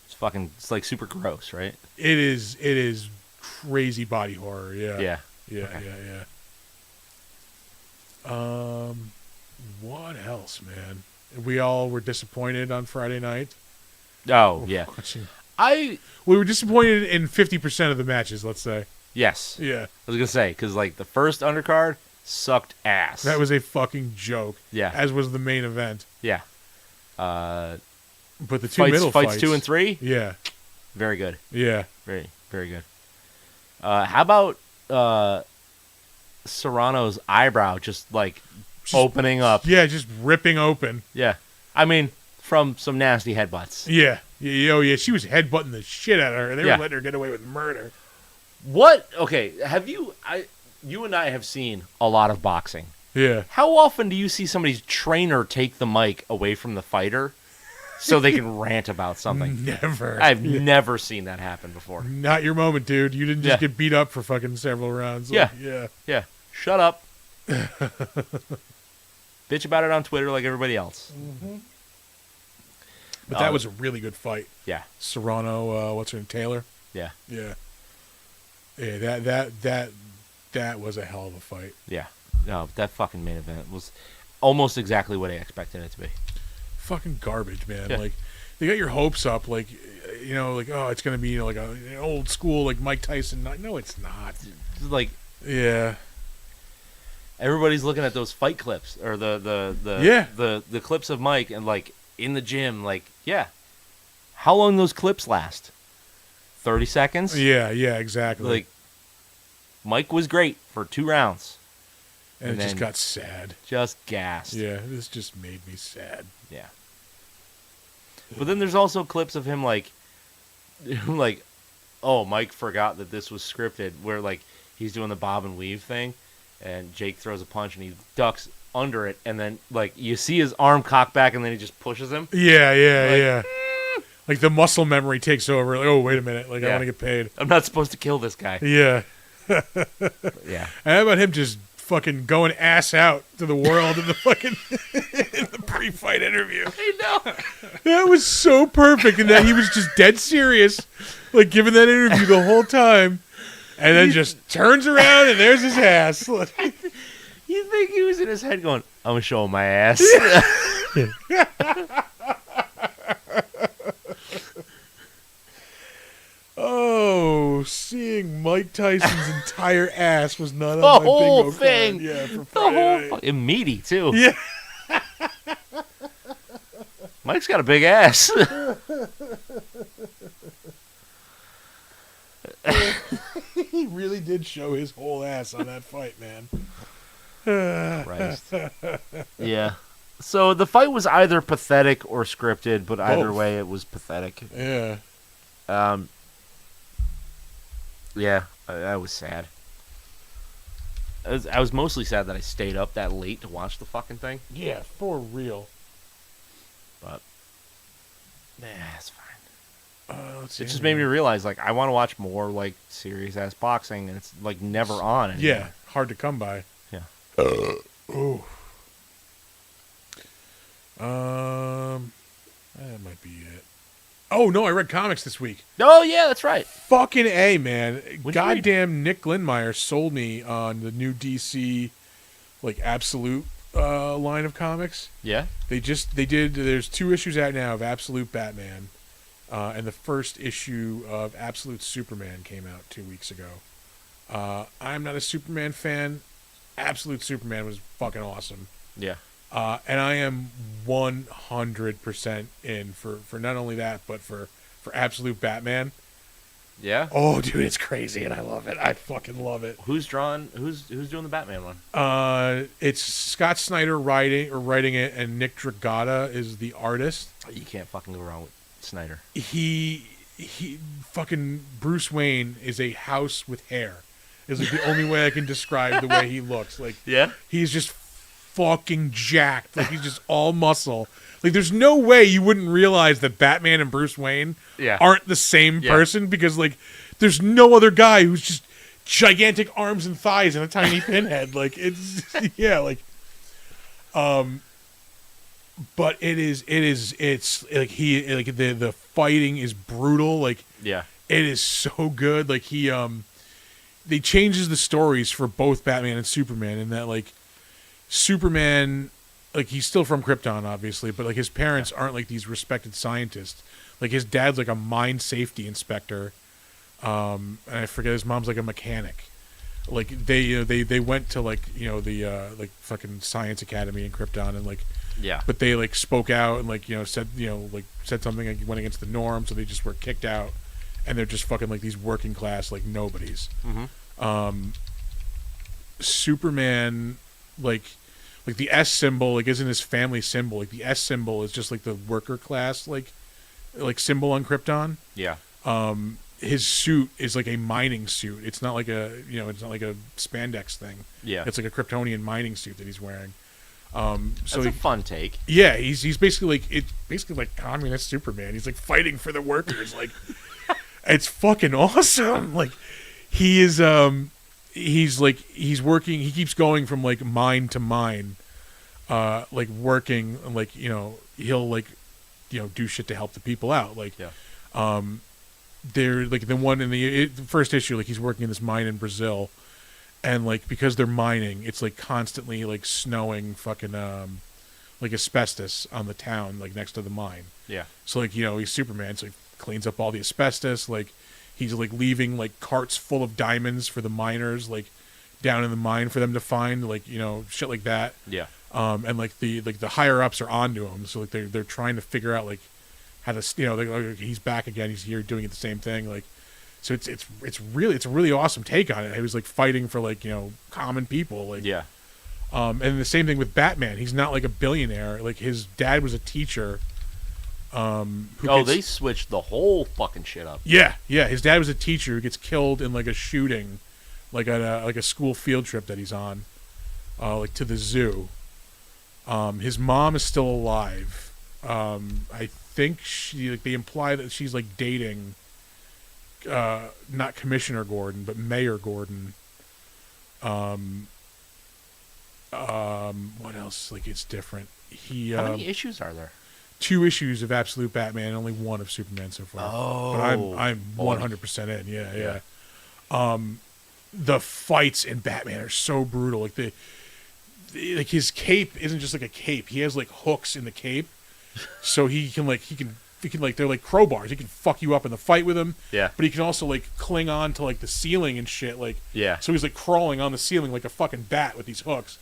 It's like super gross, right? It is crazy body horror. Yeah. Yeah. Yeah. Okay. Yeah. What else, man? We all were disappointed on Friday night. Oh yeah. We were disappointed in 50% of the matches. Let's say. Yes. Yeah. I was gonna say because like the first undercard sucked ass. That was a fucking joke. Yeah. As was the main event. Yeah. But the two middle fights 2 and 3. Yeah. Very good. Yeah. Very very good. How about Serrano's eyebrow just like opening up? Yeah, just ripping open. Yeah. I mean, from some nasty headbutts. Yeah. Oh yeah, she was headbutting the shit out of her. They Yeah. were letting her get away with murder. What? Okay. Have you? You and I have seen a lot of boxing. Yeah. How often do you see somebody's trainer take the mic away from the fighter so they can rant about something? Never. I've never seen that happen before. Not your moment, dude. You didn't just Yeah. get beat up for fucking several rounds. Yeah. Yeah. Yeah. Shut up. Bitch about it on Twitter like everybody else. But that was a really good fight. Yeah. Serrano, what's her name? Taylor? Yeah. Yeah. Yeah, that was a hell of a fight. Yeah. No, that fucking main event was almost exactly what I expected it to be. Fucking garbage, man. Yeah. Like, they got your hopes up, like, like, oh, it's going to be, like, an old school, like, Mike Tyson. No, it's not. Like, Yeah. everybody's looking at those fight clips or the clips of Mike and like in the gym, like, yeah. How long those clips last? 30 seconds? Yeah, exactly. Like, Mike was great for 2 rounds. and it just then got sad. Just gassed. Yeah, this just made me sad. Yeah. But then there's also clips of him like, oh, Mike forgot that this was scripted, where like he's doing the bob and weave thing, and Jake throws a punch and he ducks under it, and then like you see his arm cock back, and then he just pushes him. Yeah. Like the muscle memory takes over. Like, oh, wait a minute. Like, I Yeah. want to get paid. I'm not supposed to kill this guy. Yeah. Yeah. And how about him just fucking going ass out to the world in the fucking in the pre-fight interview? I know. That was so perfect, and that he was just dead serious, like giving that interview the whole time, and then just turns around and there's his ass. You think he was in his head going, I'm going to show him my ass? Oh, seeing Mike Tyson's entire ass was not on The my whole bingo thing. card. Yeah, for The Friday whole night. fucking meaty, too. Yeah. Mike's got a big ass. He really did show his whole ass on that fight, man. Christ. Yeah. So the fight was either pathetic or scripted, but either Both. way, it was pathetic. Yeah. Yeah, I was sad. I was mostly sad that I stayed up that late to watch the fucking thing. Yeah, for real. But, it's fine. Let's see. It just made me realize, like, I want to watch more, like, serious-ass boxing, and it's, like, never on anymore. Yeah, hard to come by. Yeah. Ooh. That might be it. Oh, no, I read comics this week. Oh, yeah, that's right. Fucking A, man. What'd you Goddamn Nick Lindmeyer sold me on the new DC, like, Absolute line of comics. Yeah. There's 2 issues out now of Absolute Batman, and the first issue of Absolute Superman came out 2 weeks ago. I'm not a Superman fan. Absolute Superman was fucking awesome. Yeah. And I am 100% in for not only that, but for Absolute Batman. Yeah. Oh, dude, it's crazy, and I love it. I fucking love it. Who's doing the Batman one? It's Scott Snyder writing it, and Nick Dragotta is the artist. You can't fucking go wrong with Snyder. He fucking Bruce Wayne is a house with hair. Is like the only way I can describe the way he looks. Like, Yeah. he's just fucking jacked. Like, he's just all muscle. Like, there's no way you wouldn't realize that Batman and Bruce Wayne aren't the same person, because, like, there's no other guy who's just gigantic arms and thighs and a tiny pinhead. Like, it's, yeah, like, but it's like the fighting is brutal. Like, Yeah. it is so good. Like, they changes the stories for both Batman and Superman, in that, like, Superman, like, he's still from Krypton, obviously, but, like, his parents aren't, like, these respected scientists. Like, his dad's, like, a mine safety inspector, and I forget, his mom's, like, a mechanic. Like, they went to, like, the fucking science academy in Krypton, and, like, Yeah. but they, like, spoke out and, like, said something, like, went against the norm, so they just were kicked out, and they're just fucking, like, these working class, like, nobodies. Mm-hmm. Superman, like the S symbol, like, isn't his family symbol. Like, the S symbol is just, like, the worker class, like symbol on Krypton. Yeah. His suit is like a mining suit. It's not like it's not like a spandex thing. Yeah. It's like a Kryptonian mining suit that he's wearing. So That's a fun take. yeah, he's basically like communist Superman. He's like fighting for the workers. Like, it's fucking awesome. Like, he is he's working. He keeps going from, like, mine to mine, like, working, and, like, he'll, like, do shit to help the people out. Like, Yeah. they're, like, the one in the first issue, like, he's working in this mine in Brazil, and, like, because they're mining, it's, like, constantly, like, snowing fucking like, asbestos on the town, like, next to the mine. Yeah. So, like, he's Superman, so he cleans up all the asbestos. Like, he's, like, leaving, like, carts full of diamonds for the miners, like, down in the mine for them to find, like, shit like that. Yeah. And, like, the higher ups are onto him, so, like, they're trying to figure out, like, how to, like, he's back again, he's here doing the same thing, like, so it's a really awesome take on it. He was, like, fighting for, like, common people, like, Yeah. and the same thing with Batman. He's not, like, a billionaire. Like, his dad was a teacher. They switched the whole fucking shit up. Yeah. His dad was a teacher who gets killed in, like, a shooting, like, at a school field trip that he's on, like, to the zoo. His mom is still alive. I think they imply that she's, like, dating, not Commissioner Gordon, but Mayor Gordon. What else? Like, it's different. How many issues are there? 2 issues of Absolute Batman, only 1 of Superman so far. Oh. But I'm 100% in. Yeah. The fights in Batman are so brutal. Like, like, his cape isn't just like a cape. He has, like, hooks in the cape, so he can they're like crowbars. He can fuck you up in the fight with him. Yeah. But he can also, like, cling on to, like, the ceiling and shit. Like, Yeah. So he's, like, crawling on the ceiling like a fucking bat with these hooks.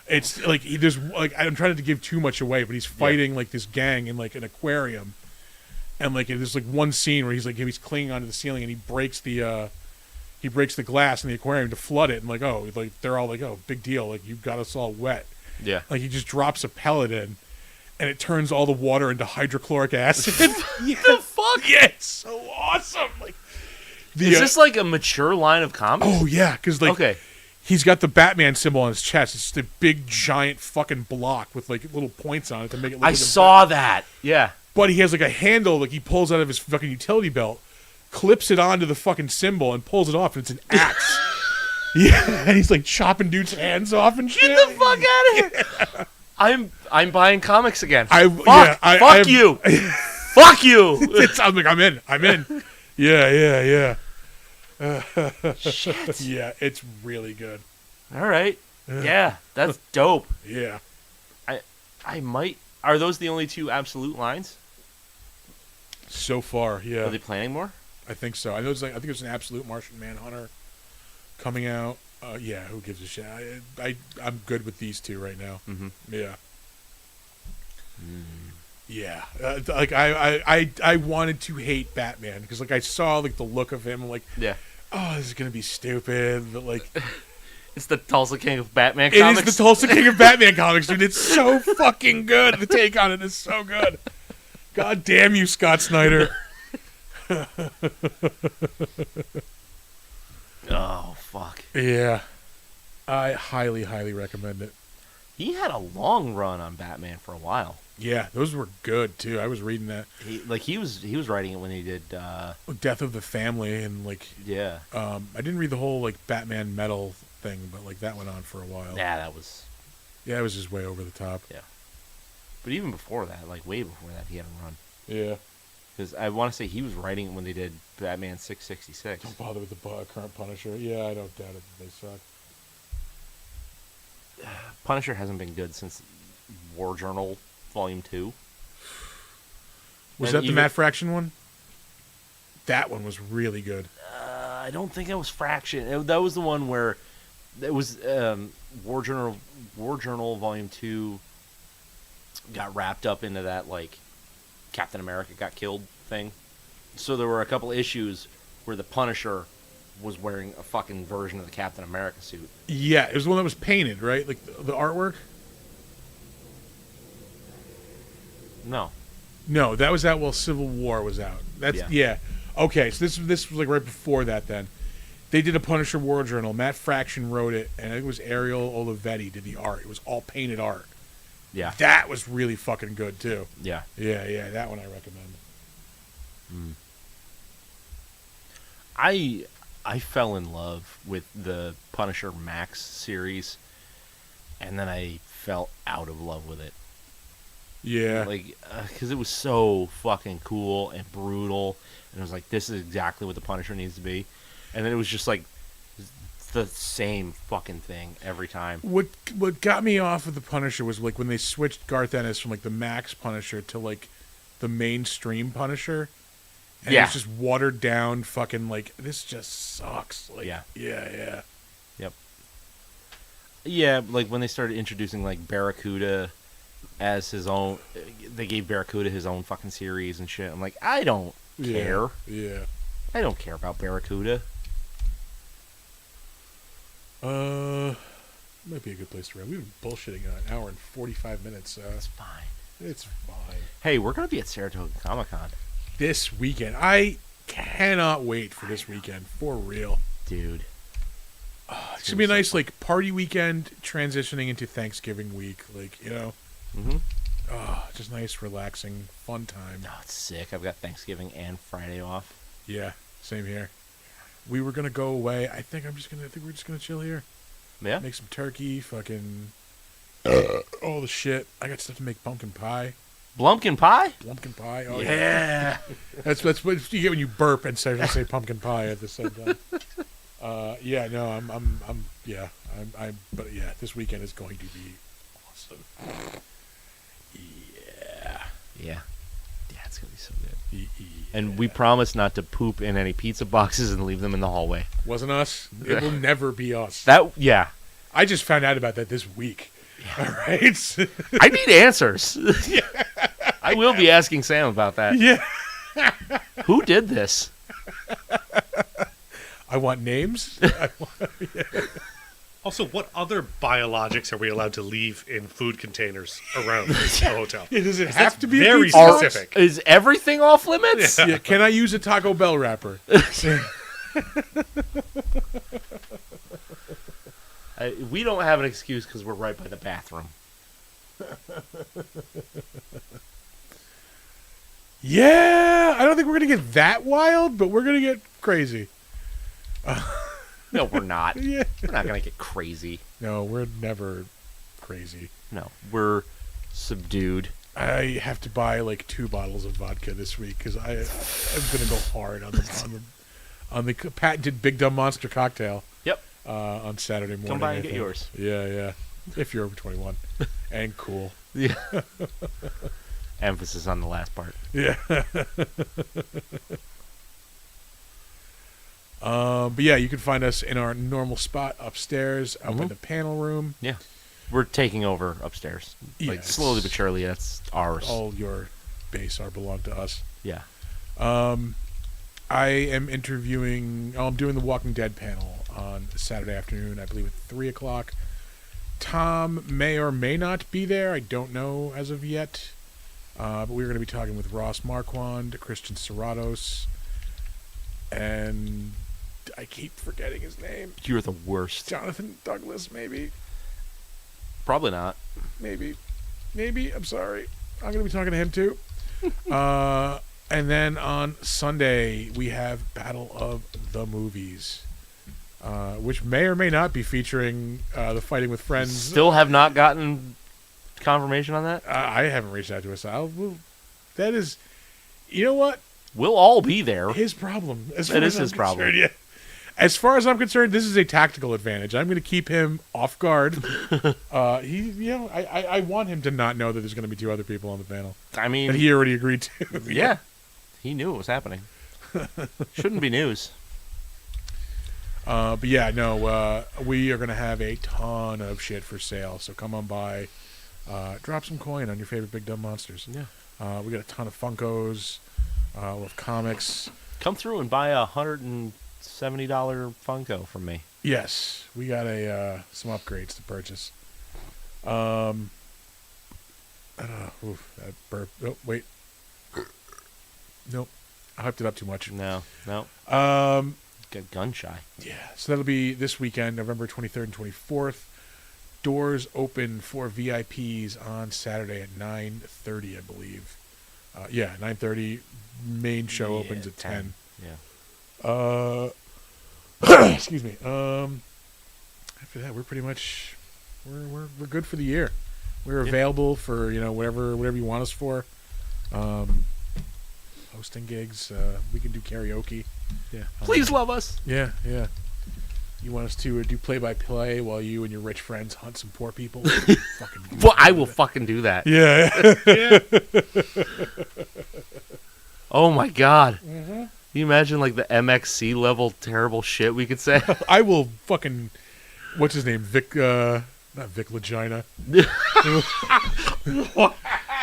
It's like there's, like, I'm trying not to give too much away, but he's fighting like this gang in, like, an aquarium, and, like, there's, like, one scene where he's clinging onto the ceiling and he breaks the glass in the aquarium to flood it, and, like, they're all like, oh, big deal, like, you got us all wet. Yeah. Like, he just drops a pellet in, and it turns all the water into hydrochloric acid. The fuck? Yeah, it's so awesome. Like, Is this like a mature line of comics? Oh yeah, because, like, Okay. he's got the Batman symbol on his chest. It's just a big, giant fucking block with, like, little points on it to make it look I like saw that. Yeah. But he has, like, a handle, like, he pulls out of his fucking utility belt, clips it onto the fucking symbol, and pulls it off, and it's an axe. Yeah, and he's, like, chopping dudes' hands off and shit. Get the fuck out of here. I'm buying comics again. Fuck you. Fuck you. I'm like, I'm in. Yeah. Shit. Yeah, it's really good. All right. Yeah, that's dope. Yeah. I might. Are those the only two absolute lines? So far, yeah. Are they planning more? I think so. I know I think there's an absolute Martian Manhunter coming out. Yeah, who gives a shit? I'm good with these two right now. Mm-hmm. Yeah. Yeah. Like I wanted to hate Batman because like I saw like the look of him. I'm like, Yeah. oh, this is gonna be stupid. But like, It's the Tulsa King of Batman it comics. is the Tulsa King of Batman comics, dude. It's so fucking good. The take on it is so good. God damn you, Scott Snyder. Oh, fuck. Yeah. I highly, highly recommend it. He had a long run on Batman for a while. Yeah, those were good too. I was reading that. He was writing it when he did. Death of the Family and like Yeah. I didn't read the whole like Batman metal thing, but like that went on for a while. Yeah, that was. Yeah, it was just way over the top. But even before that, like way before that, he had a run. Yeah. Because I want to say he was writing it when they did Batman 666. Don't bother with the current Punisher. Yeah, I don't doubt it that they suck. Punisher hasn't been good since War Journal Volume 2. Was And that the even- Matt Fraction one? That one was really good. I don't think it was Fraction. That was the one where it was War Journal Volume 2 got wrapped up into that like Captain America got killed thing. So there were a couple issues where the Punisher was wearing a fucking version of the Captain America suit. Yeah, it was the one that was painted, right? Like the artwork? No. No, that was out while Civil War was out. That's yeah. Okay, so this was like right before that then. They did a Punisher War Journal. Matt Fraction wrote it, and I think it was Ariel Olivetti did the art. It was all painted art. Yeah. That was really fucking good too. Yeah. Yeah, that one I recommend. I fell in love with the Punisher Max series, and then I fell out of love with it. Yeah. Like, because it was so fucking cool and brutal, and it was like, this is exactly what the Punisher needs to be. And then it was just like the same fucking thing every time. What got me off of the Punisher was like when they switched Garth Ennis from like the Max Punisher to like the mainstream Punisher. And Yeah. it's just watered down fucking like this just sucks. Like Yeah. Yeah. Yep. Yeah, like when they started introducing like Barracuda as his own, they gave Barracuda his own fucking series and shit. I'm like, I don't care. Yeah. I don't care about Barracuda. Might be a good place to run. We've been bullshitting an hour and 45 minutes. It's fine. It's fine. Hey, we're gonna be at Saratoga Comic Con, This weekend, I cannot wait for this weekend for real. dude. It's gonna be a nice like party weekend transitioning into Thanksgiving week. Like Mm-hmm. just nice, relaxing, fun time. Oh, it's sick. I've got Thanksgiving and Friday off. Yeah, same here. We were gonna go away. I think we're just gonna chill here. Yeah. Make some turkey, fucking all the shit. I got stuff to make pumpkin pie. Pumpkin pie? Pumpkin pie. Oh yeah. That's what you get when you burp and say pumpkin pie at the same time. Yeah, no, I'm but yeah, this weekend is going to be awesome. Yeah. Yeah. Yeah, it's gonna be so good. Yeah. And we promise not to poop in any pizza boxes and leave them in the hallway. Wasn't us. It will never be us. Yeah. I just found out about that this week. All right. I need answers. I will be asking Sam about that. Yeah. Who did this? I want names. Also, what other biologics are we allowed to leave in food containers around the hotel? Does it have to be a very pizza box? specific. Is everything off limits? Yeah. Can I use a Taco Bell wrapper? We don't have an excuse because we're right by the bathroom. Yeah, I don't think we're gonna get that wild, but we're gonna get crazy. No, we're not. Yeah. We're not going to get crazy. No, we're never crazy. No, we're subdued. I have to buy like 2 bottles of vodka this week because I'm gonna go hard on the patented Big Dumb Monster cocktail. Yep. On Saturday morning. Come by and I get think. yours. Yeah. If you're over 21 and cool. Yeah. Emphasis on the last part. Yeah. But yeah, you can find us in our normal spot upstairs, up in the panel room. Yeah. We're taking over upstairs. Like, Yes. slowly but surely, that's ours. All your base are belong to us. Yeah. I am interviewing. I'm doing the Walking Dead panel on Saturday afternoon, I believe at 3 o'clock. Tom may or may not be there. I don't know as of yet. But we're going to be talking with Ross Marquand, Christian Serratos, and I keep forgetting his name. You're the worst. Jonathan Douglas, maybe. Probably not. Maybe. I'm sorry. I'm going to be talking to him too. And then on Sunday, we have Battle of the Movies, which may or may not be featuring the Fighting with Friends. Still have not gotten confirmation on that? I haven't reached out to us. That is, you know what? We'll all be there. His problem. It is his problem. Yeah. As far as I'm concerned, this is a tactical advantage. I'm going to keep him off guard. I want him to not know that there's going to be two other people on the panel I mean, that he already agreed to. yeah. He knew it was happening. Shouldn't be news. But yeah, no, we are going to have a ton of shit for sale. So come on by, drop some coin on your favorite Big Dumb Monsters. Yeah. We got a ton of Funkos. We'll have comics. Come through and buy a $170 Funko from me. Yes, we got some upgrades to purchase. I don't know. Oof, that burp. Oh, wait. Nope. I hyped it up too much. No. Get gun shy. Yeah, so that'll be this weekend, November 23rd and 24th. Doors open for VIPs on Saturday at 9:30, I believe. 9:30. Main show opens at 10. Yeah. Excuse me. After that, we're pretty much we're good for the year. We're available for whatever you want us for. Hosting gigs. We can do karaoke. Yeah. Please love us. Yeah. You want us to do play-by-play while you and your rich friends hunt some poor people? Fucking Well, I will fucking do that. Yeah. Oh my god. Mm-hmm. You imagine like the MXC level terrible shit we could say? I will fucking. What's his name? Vic. Not Vic Legina.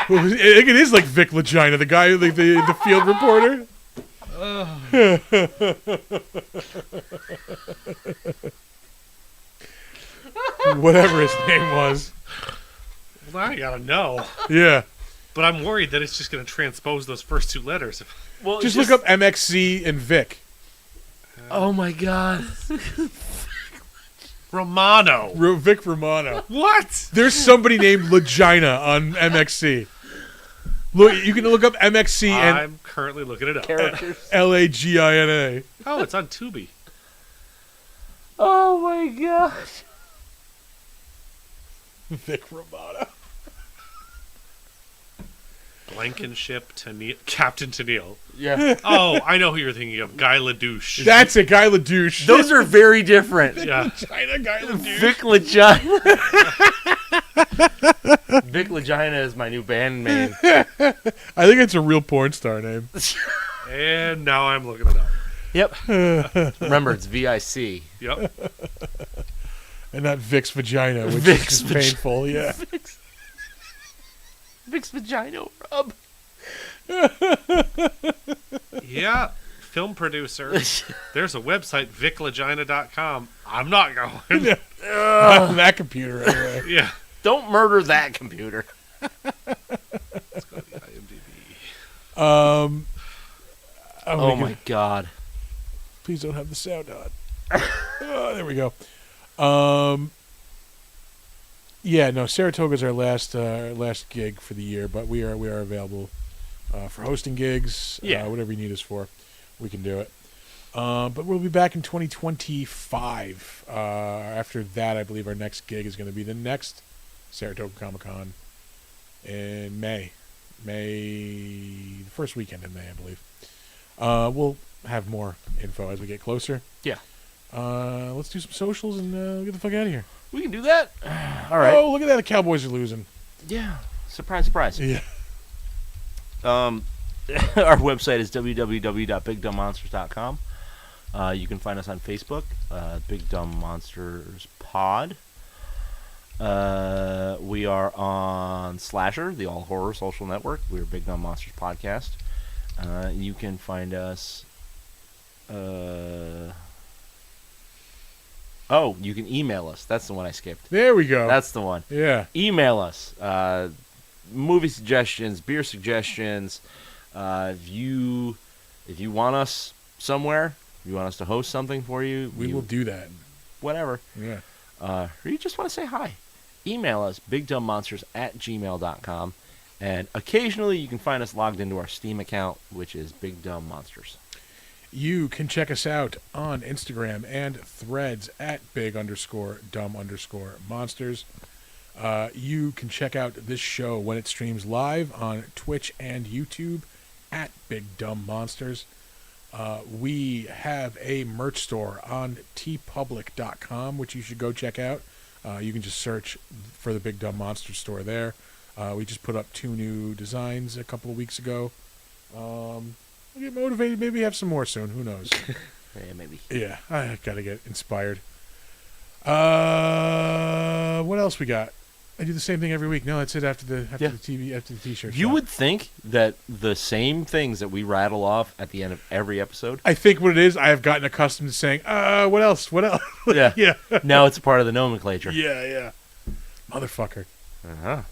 It is like Vic Legina, the guy, like the field reporter. Whatever his name was. Well, now I gotta know. Yeah. But I'm worried that it's just gonna transpose those first two letters. Well, Just look up MXC and Vic. Oh my god. Romano. Vic Romano. What? There's somebody named Legina on MXC. Look, you can look up MXC and I'm currently looking it up. Characters. Lagina. Oh, it's on Tubi. Oh my gosh. Vic Romano. Blankenship Captain Tennille. Yeah. Oh, I know who you're thinking of. Guy Ledouche. That's it, Guy Ledouche. Those are very different. Yeah. China Guy Ledouche. Vic Legina. Vic Legina is my new band name. I think it's a real porn star name. And now I'm looking it up. Yep. Remember, it's VIC. Yep. And not Vic's vagina, which Vic's is painful. Yeah. Vic's vagina rub. Yeah. Film producer. There's a website, viclegina.com. I'm not going. Not on that computer, anyway. Yeah. Don't murder that computer. Let's go to the IMDb. Oh my god. Please don't have the sound on. Oh, there we go. Yeah, no, Saratoga's our last gig for the year, but we are available for hosting gigs. Yeah. Whatever you need us for, we can do it. But we'll be back in 2025. After that, I believe our next gig is going to be the next Saratoga Comic Con in May. The first weekend in May, I believe. We'll have more info as we get closer. Yeah. Let's do some socials and get the fuck out of here. We can do that. All right. Oh, look at that. The Cowboys are losing. Yeah. Surprise, surprise. Yeah. Our website is www.bigdumbmonsters.com. You can find us on Facebook, Big Dumb Monsters Pod. We are on Slasher, the all horror social network. We're Big Dumb Monsters Podcast. You can find us. You can email us. That's the one I skipped. There we go. That's the one. Yeah. Email us. Movie suggestions, beer suggestions. If you want us somewhere, if you want us to host something for you, We will do that. whatever. Yeah. Or you just want to say hi, email us, bigdumbmonsters@gmail.com. And occasionally you can find us logged into our Steam account, which is Big Dumb Monsters. You can check us out on Instagram and Threads at big_dumb_monsters. You can check out this show when it streams live on Twitch and YouTube at Big Dumb Monsters. We have a merch store on tpublic.com, which you should go check out. You can just search for the Big Dumb Monsters store there. We just put up 2 new designs a couple of weeks ago. I'll get motivated. Maybe have some more soon. Who knows? Yeah, maybe. Yeah, I gotta get inspired. What else we got? I do the same thing every week. No, that's it. After the t-shirt. You shop. would think that the same things that we rattle off at the end of every episode. I think what it is, I have gotten accustomed to saying, what else? What else? Yeah. Yeah. Now it's a part of the nomenclature. Yeah. Motherfucker. Uh-huh.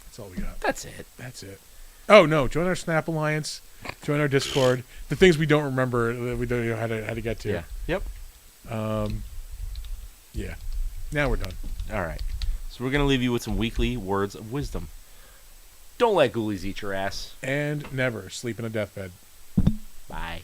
That's all we got. That's it. That's it. Oh, no. Join our Snap Alliance. Join our Discord. The things we don't remember that we don't know how to get to. Yeah. Yep. Yeah. Now we're done. All right. So we're going to leave you with some weekly words of wisdom. Don't let ghoulies eat your ass. And never sleep in a deathbed. Bye.